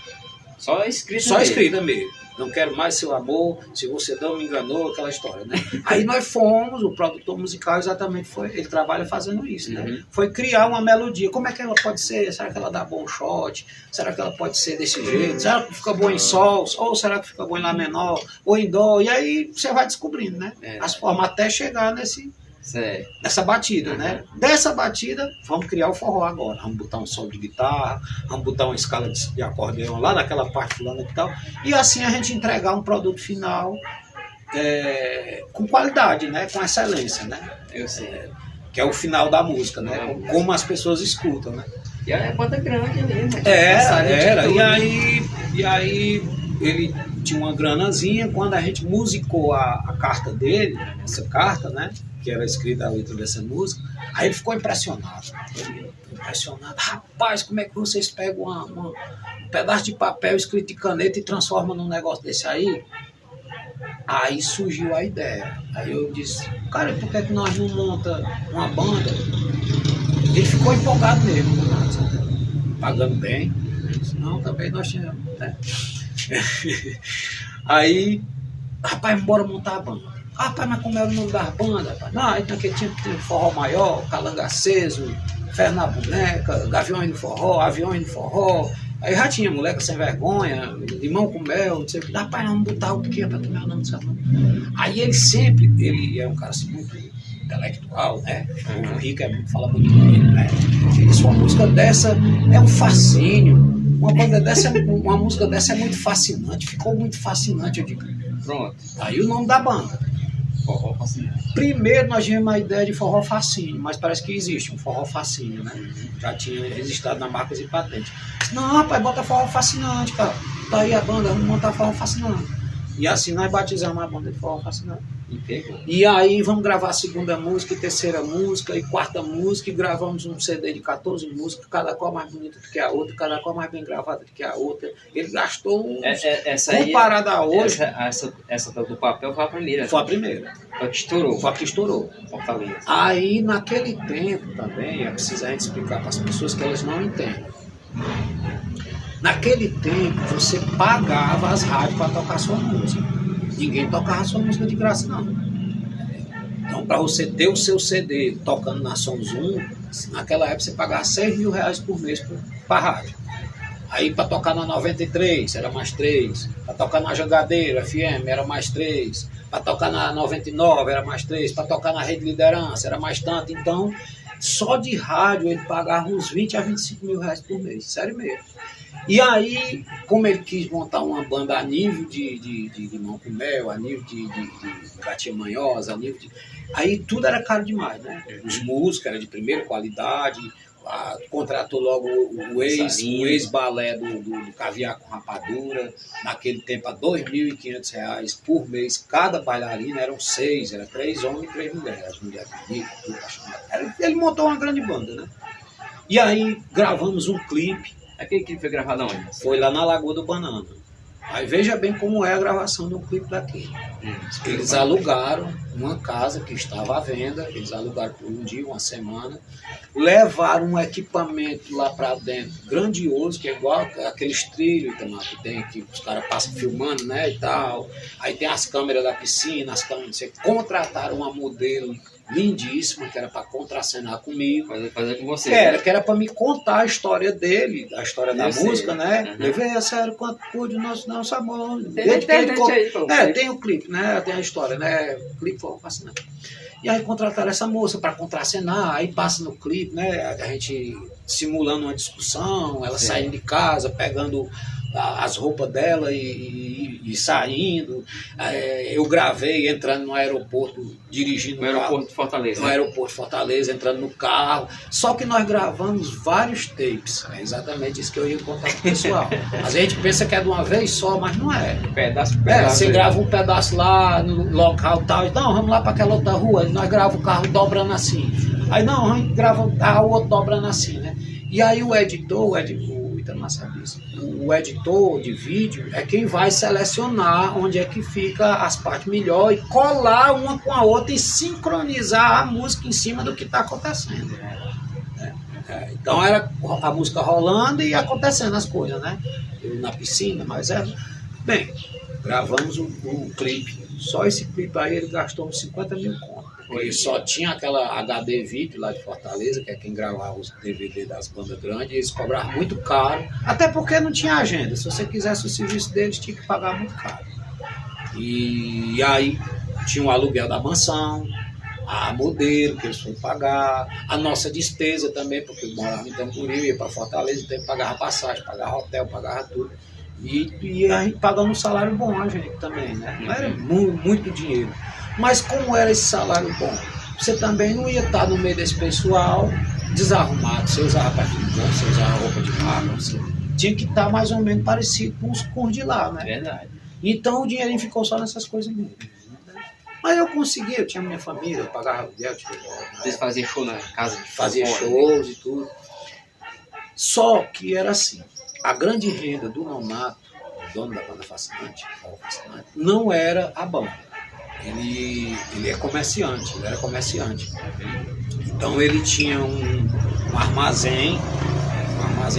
Só escrita Só mesmo. escrita mesmo. Não quero mais seu amor, se você não me enganou, aquela história, né? Aí nós fomos, o produtor musical exatamente foi, ele trabalha fazendo isso, né? Foi criar uma melodia. Como é que ela pode ser? Será que ela dá bom shot? Será que ela pode ser desse jeito? Será que fica bom em sol? Ou será que fica bom em lá menor? Ou em dó? E aí você vai descobrindo, né? As formas até chegar nessa batida, né? Dessa batida, vamos criar o forró agora. Vamos botar um solo de guitarra, vamos botar uma escala de acordeão lá naquela parte fulana e tal. E assim a gente entregar um produto final com qualidade, né? Com excelência, né? Eu sei. Que é o final da música, né? Como as pessoas escutam, né? E é banda grande mesmo. Era. E aí ele tinha uma granazinha. Quando a gente musicou a carta dele, essa carta, né? Que era escrita a letra dessa música, aí ele ficou impressionado. Rapaz, como é que vocês pegam um pedaço de papel escrito de caneta e transformam num negócio desse aí? Aí surgiu a ideia. Aí eu disse, cara, por que nós não monta uma banda? Ele ficou empolgado mesmo, pagando bem. Eu disse, não, também nós tínhamos, né? Aí, rapaz, bora montar a banda. Rapaz, mas como era o nome das bandas? Rapaz? Não, aí naquele tinha que ter forró maior, calanga aceso, ferro na boneca, gaviões no forró, aviões no forró. Aí já tinha moleque sem vergonha, limão com mel, não sei o que. Rapaz, vamos botar o quê para tomar o nome dessa banda? Aí ele é um cara assim, muito intelectual, né? O Rico fala muito bonito, né? Ele disse, uma música dessa é um fascínio. Uma música dessa é muito fascinante, ficou muito fascinante, eu digo. Pronto. Aí o nome da banda. Forró Fascinante. Primeiro nós tivemos a ideia de forró fascínio, mas parece que existe um forró fascínio, né? Já tinha registrado na marcas e patentes. Não, rapaz, bota forró fascinante, cara. Tá aí a banda, vamos montar forró fascinante. E assim nós batizamos a banda de forró fascinante. E aí vamos gravar a segunda música, e terceira música, e quarta música, e gravamos um CD de 14 músicas, cada qual mais bonita do que a outra, cada qual mais bem gravada do que a outra. Ele gastou comparado a hoje. Essa do papel foi a primeira. Foi a primeira. Foi a que estourou. Foi a que estourou. Fortaleza. Aí naquele tempo também, é preciso a gente explicar para as pessoas que elas não entendem. Naquele tempo você pagava as rádios para tocar sua música. Ninguém tocava sua música de graça, não. Então, para você ter o seu CD tocando na Som Zoom, naquela época você pagava R$6.000 por mês para a rádio. Aí, para tocar na 93, era mais 3. Para tocar na Jangadeiro FM, era mais 3. Para tocar na 99, era mais 3. Para tocar na Rede Liderança, era mais tanto. Então, só de rádio ele pagava uns 20 a 25 mil reais por mês. Sério mesmo. E aí, como ele quis montar uma banda a nível de Limão com Mel, a nível de Gatinha Manhosa, a nível de... Aí tudo era caro demais, né? Os músicos eram de primeira qualidade, contratou logo o ex-balé do Caviar com Rapadura, naquele tempo a R$2.500 por mês, cada bailarina, eram 6, era 3 homens e 3 mulheres, as mulheres bonitas, tudo apaixonadas. Ele montou uma grande banda, né? E aí gravamos um clipe. Aquele clipe foi gravado onde? Foi lá na Lagoa do Banana. Aí veja bem como é a gravação de um clipe daquele. Eles alugaram uma casa que estava à venda, eles alugaram por um dia, uma semana, levaram um equipamento lá para dentro, grandioso, que é igual aqueles trilhos que tem, que os caras passam filmando, né, e tal. Aí tem as câmeras da piscina, as câmeras, você contrataram uma modelo lindíssima, que era para contracenar comigo. Fazer com você. Que era para me contar a história dele, a história da música, né? Levei a sério quanto pude o nosso amor. Tem o clipe, né? Tem a história, né? O clipe foi fascinante. E aí contrataram essa moça para contracenar, aí passa no clipe, né? A gente simulando uma discussão, ela saindo de casa, pegando as roupas dela e saindo. Eu gravei entrando no aeroporto, dirigindo no aeroporto de Fortaleza. No aeroporto de Fortaleza, entrando no carro. Só que nós gravamos vários tapes. É exatamente isso que eu ia contar pro pessoal. A gente pensa que é de uma vez só, mas não é. Pedaço. Você grava um pedaço lá no local tal. Não, vamos lá para aquela outra rua. Nós gravamos o carro dobrando assim. Aí não, a gente grava o outro dobrando assim, né? E aí o editor, o Itamar sabe isso, o editor de vídeo é quem vai selecionar onde é que fica as partes melhor e colar uma com a outra e sincronizar a música em cima do que está acontecendo. Então era a música rolando e acontecendo as coisas, né? Eu na piscina, mas era... Bem, gravamos o clipe. Só esse clipe aí ele gastou uns 50 mil contos. Porque só tinha aquela HD Vídeo lá de Fortaleza, que é quem gravava os DVD das bandas grandes, e eles cobravam muito caro, até porque não tinha agenda. Se você quisesse o serviço deles, tinha que pagar muito caro. E aí tinha o aluguel da mansão, a modelo que eles foram pagar, a nossa despesa também, porque eu morava em Tamboril, ia para Fortaleza, então pagava passagem, pagava hotel, pagava tudo. E a gente pagava um salário bom, a gente também, né? Não era muito dinheiro. Mas como era esse salário bom? Você também não ia estar no meio desse pessoal desarrumado. Você usava perfume bom, você usava roupa de marca, você tinha que estar mais ou menos parecido com os de lá, né? Verdade. Então o dinheirinho ficou só nessas coisas mesmo. Mas eu consegui, eu tinha minha família, eu pagava aluguel, Vocês faziam show na casa de fazia fora, shows e tudo. Só que era assim, a grande renda do Nonato, o dono da banda Fascinante, não era a banda. Ele é comerciante, ele era comerciante. Então ele tinha um armazém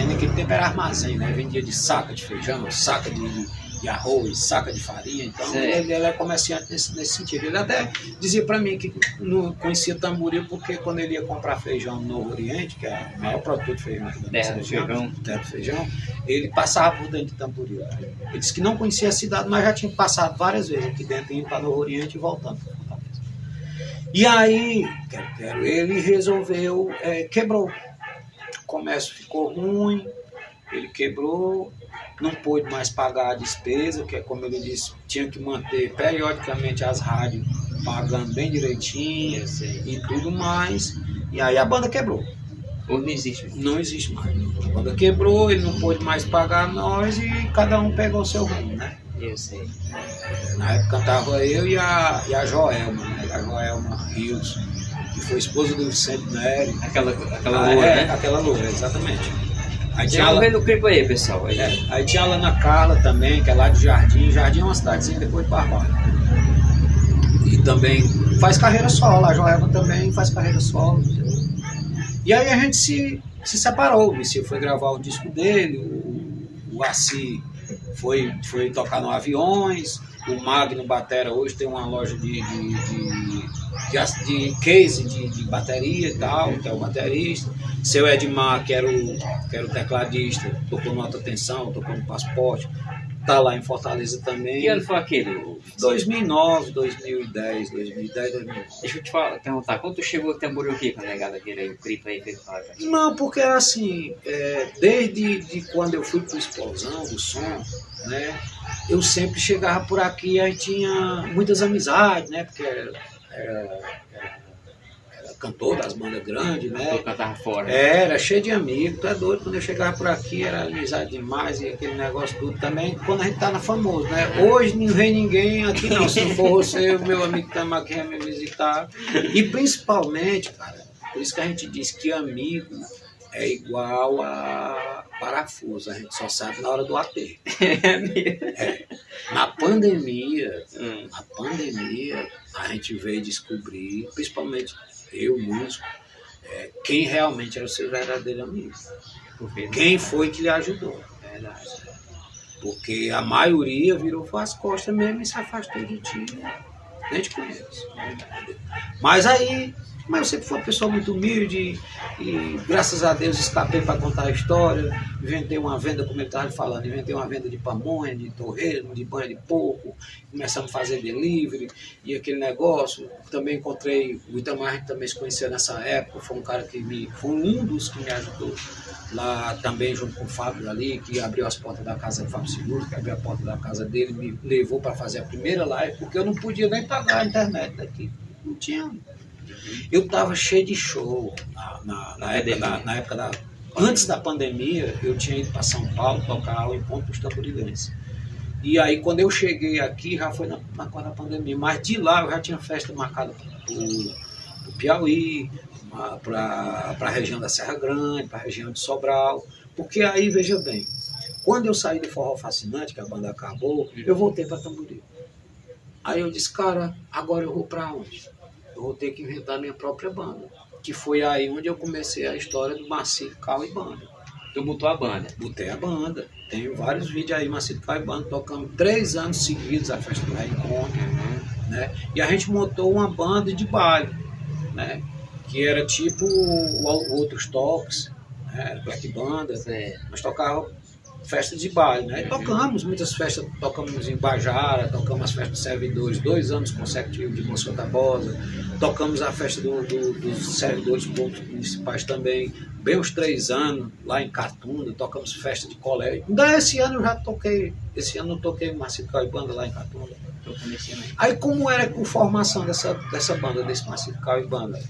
naquele tempo era armazém, né? Vendia de saca de feijão, saca de arroz, saca de farinha. Então ele era comerciante nesse sentido. Ele até dizia para mim que não conhecia Tamboril porque quando ele ia comprar feijão no Novo Oriente, que é o maior produtor de feijão aqui da terra do feijão, ele passava por dentro de Tamboril. Ele disse que não conhecia a cidade, mas já tinha passado várias vezes aqui dentro, indo para Novo Oriente e voltando. E aí, ele resolveu, quebrou. O comércio ficou ruim, ele quebrou, não pôde mais pagar a despesa, que é como ele disse, tinha que manter periodicamente as rádios pagando bem direitinho e tudo mais. E aí a banda quebrou. Ou não existe? Não existe mais. A banda quebrou, ele não pôde mais pagar nós e cada um pegou o seu rumo, né? Eu sei. Na época cantava eu e a Joelma, né? A Joelma Rios, que foi esposa do Vicente Nery. Aquela loura, né? Aquela loura, exatamente. Aí tinha ela vendo o clipe aí, pessoal. Aí tinha a Ana Carla também, que é lá de Jardim. Jardim é uma cidadezinha depois de Barbalho. E também faz carreira solo, a Joelma também faz carreira solo. E aí a gente se separou. O Vici foi gravar o disco dele, o Assi foi tocar no Aviões, o Magno Batera hoje tem uma loja de case de bateria e tal, que é o baterista. Seu Edmar, que era o tecladista, tocou no Alta Tensão, tocou no Passaporte, tá lá em Fortaleza também. Que ano foi aquele? 2009, 2010, 2009. Deixa eu te perguntar, quando tu chegou a Tamboril aqui com a negada aquele aí, o clipe aí que ele fala? Não, porque assim, desde quando eu fui pro Explosão do Som, né, eu sempre chegava por aqui e aí tinha muitas amizades, né, porque era cantor das bandas grandes, né? Eu cantava fora. Era cheio de amigos, tá doido? Quando eu chegava por aqui era amizade demais e aquele negócio tudo também, quando a gente tá na famoso, né? Hoje não vem ninguém aqui não, se não for você, o meu amigo que tá aqui a me visitar. E principalmente, cara, por isso que a gente diz que amigo é igual a parafuso, a gente só sabe na hora do aperto. Na pandemia, a gente veio descobrir, principalmente eu, músico, quem realmente era o seu verdadeiro amigo. Quem foi que lhe ajudou. Porque a maioria virou as costas mesmo e se afastou de ti. Nem te conheço. Mas eu sempre fui uma pessoa muito humilde e graças a Deus escapei para contar a história. Inventei uma venda, como ele estava falando, inventei uma venda de pamonha, de torresmo, de banha de porco. Começamos a fazer delivery e aquele negócio. Também encontrei o Itamar, a gente também se conhecia nessa época. Foi um cara foi um dos que me ajudou lá também, junto com o Fábio ali, que abriu as portas da casa do Fábio Seguro, que abriu a porta da casa dele, me levou para fazer a primeira live, porque eu não podia nem pagar a internet daqui. Não tinha. Eu estava cheio de show na época antes da pandemia. Eu tinha ido para São Paulo tocar o Encontro dos Tamborilenses. E aí quando eu cheguei aqui já foi na pandemia, mas de lá eu já tinha festa marcada pro Piauí, para a região da Serra Grande, para a região de Sobral, porque aí, veja bem, quando eu saí do Forró Fascinante, que a banda acabou, eu voltei para Tamboril. Aí eu disse, cara, agora eu vou para onde? Eu vou ter que inventar minha própria banda, que foi aí onde eu comecei a história do Marcílio Cal e Banda. Tu botou a banda? Botei a banda. Tenho vários vídeos aí, Marcílio Cal e Banda, tocando 3 anos seguidos a festa do Reencontro, né? E a gente montou uma banda de baile, né? Que era tipo outros toques, né? Black Banda. Nós tocávamos festas de baile, né? E tocamos muitas festas, tocamos em Bajara, tocamos as festas dos servidores, 2 anos consecutivos de Monsenhor Tabosa, tocamos a festa dos servidores públicos municipais também, bem uns 3 anos, lá em Catunda, tocamos festa de colégio. Esse ano eu já toquei, esse ano eu toquei Marcílio Cal e Banda lá em Catunda. Aí como era a formação dessa banda, desse Marcílio Cal e Banda?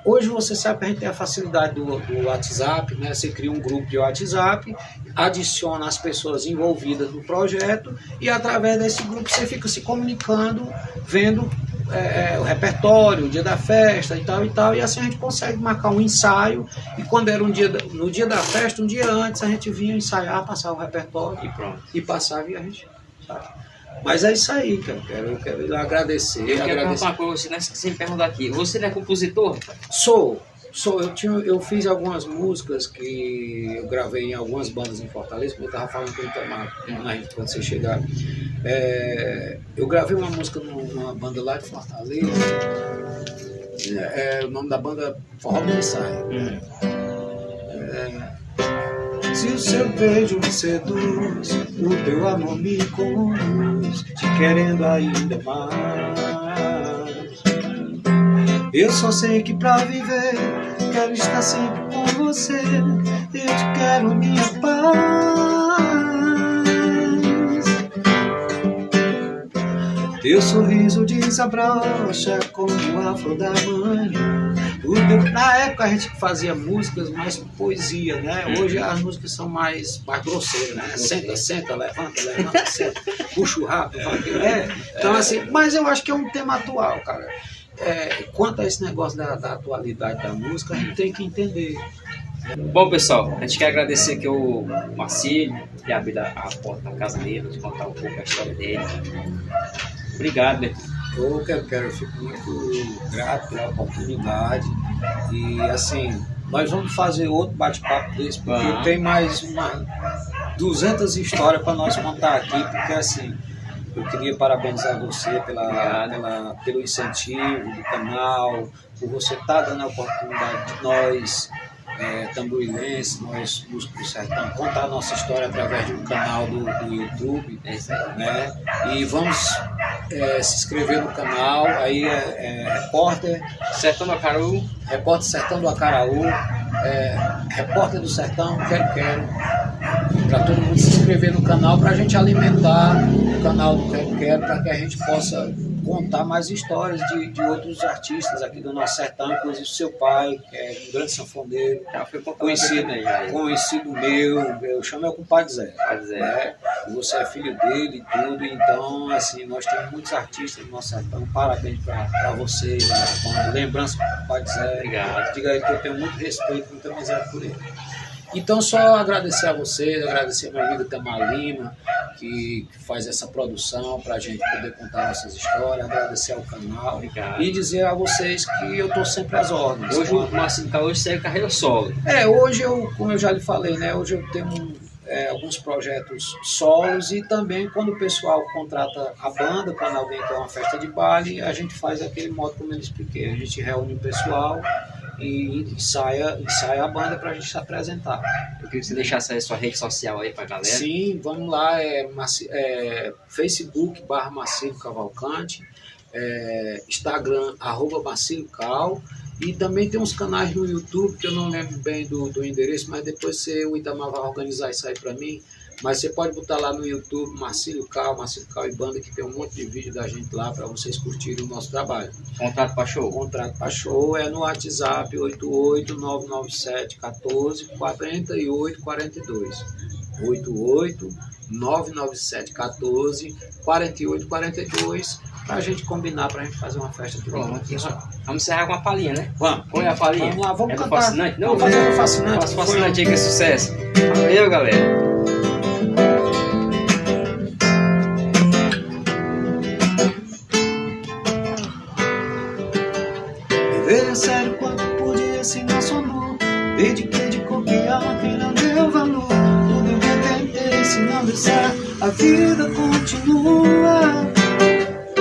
Hoje você sabe que a gente tem a facilidade do WhatsApp, né? Você cria um grupo de WhatsApp, adiciona as pessoas envolvidas no projeto e através desse grupo você fica se comunicando, vendo o repertório, o dia da festa e tal, e assim a gente consegue marcar um ensaio, e quando era no dia da festa, um dia antes, a gente vinha ensaiar, passar o repertório e pronto. E passava e a gente, sabe? Mas é isso aí, cara. Eu quero agradecer. Eu quero perguntar uma coisa, você, né, sem perguntar aqui. Você não é compositor, rapaz? Sou. Eu fiz algumas músicas que eu gravei em algumas bandas em Fortaleza, como eu estava falando com o Itamar, quando você chegar. Eu gravei uma música numa banda lá de Fortaleza. O nome da banda Forró do Ensaio. Se o seu beijo me seduz, o teu amor me conduz, te querendo ainda mais. Eu só sei que pra viver, quero estar sempre com você, eu te quero minha paz. Teu sorriso desabrocha como a flor da manhã. Na época a gente fazia músicas mais poesia, né? Hoje as músicas são mais grosseiras, né? Senta, levanta, senta, puxa o rabo, então assim, mas eu acho que é um tema atual, cara. Quanto a esse negócio da atualidade da música, a gente tem que entender. Bom, pessoal, a gente quer agradecer aqui o Marcílio, que abriu a porta da casa dele, de contar um pouco a história dele. Obrigado, né? Eu fico muito grato pela oportunidade e assim, nós vamos fazer outro bate-papo desse, porque tem mais 200 histórias para nós contar aqui, porque assim, eu queria parabenizar você pelo incentivo do canal, por você estar dando a oportunidade de nós, tamborilenses, nós músicos do sertão, contar a nossa história através de um canal do YouTube, né? E vamos se inscrever no canal, aí repórter Sertão do Acaraú, repórter Sertão do Acaraú, repórter do Sertão, quero, para todo mundo se inscrever no canal, para a gente alimentar o canal do Quero, para que a gente possa contar mais histórias de outros artistas aqui do nosso sertão, inclusive seu pai, que é um grande sanfoneiro, conhecido meu, eu chamo meu compadre Zé, né? Você é filho dele e tudo, então assim, nós temos muitos artistas no nosso sertão, parabéns para você, lembrança do compadre Zé. Obrigado. Diga aí que eu tenho muito respeito, muita amizade por ele. Então, só agradecer a vocês, agradecer a meu amigo Itamar Lima, que faz essa produção para a gente poder contar nossas histórias, agradecer ao canal. Obrigado. E dizer a vocês que eu estou sempre às ordens. Hoje o Marcílio Cal segue carreira solo. Hoje como eu já lhe falei, né, hoje eu tenho alguns projetos solos e também quando o pessoal contrata a banda, quando alguém quer uma festa de baile, a gente faz aquele modo como eu expliquei, a gente reúne o pessoal e ensaia a banda para a gente se apresentar. Eu queria que você deixasse a sua rede social aí para a galera. Sim, vamos lá, Facebook /Marcílio Cavalcante, Instagram @Marcílio Cal, e também tem uns canais no YouTube que eu não lembro bem do endereço, mas depois o Itamar vai organizar isso aí para mim. Mas você pode botar lá no YouTube Marcílio Cal e Banda, que tem um monte de vídeo da gente lá para vocês curtirem o nosso trabalho. Contrato para show? Contrato para show é no WhatsApp 88997 14 48 42. 88997 14 48 42. pra gente combinar, pra gente fazer uma festa do Pronto, pessoal. vamos encerrar com uma palhinha, né? Vamos. Põe a palhinha. Vamos lá, vamos É do cantar. Fascinante? Não, Vamos fazer o Fascinante. Faça Fascinante aí que é sucesso. Valeu, galera. Viver é sério quanto podia sem nosso amor. Dediquei de copiar, mas quem não deu valor. Tudo que eu tentei, se não der certo, a vida continua.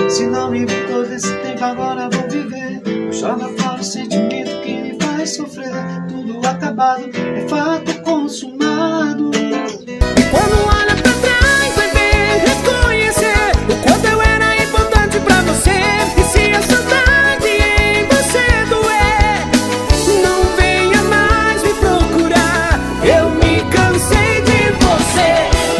Se não me vi todo esse tempo, agora vou viver. Joga fora o sentimento que me faz sofrer. Tudo acabado, é fato consumado. Quando olha pra trás, vai ver, reconhecer o quanto eu era importante pra você. E se a saudade em você doer, não venha mais me procurar. Eu me cansei de você.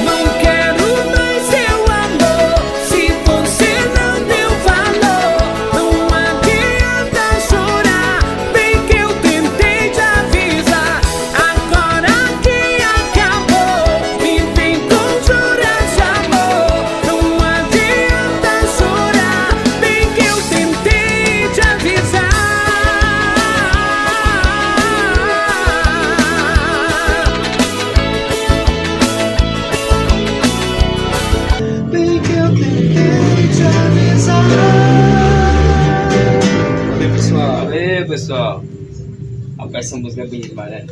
Não quero mais seu amor. Se você não deu valor, não adianta chorar. Bem que eu tentei te avisar. Agora que acabou, me vem com juras de amor. Não adianta chorar. Bem que eu tentei te avisar. Bem que eu tentei te avisar. Valeu, pessoal. Valeu, pessoal. Rapaz, essa música é bonita, mas né?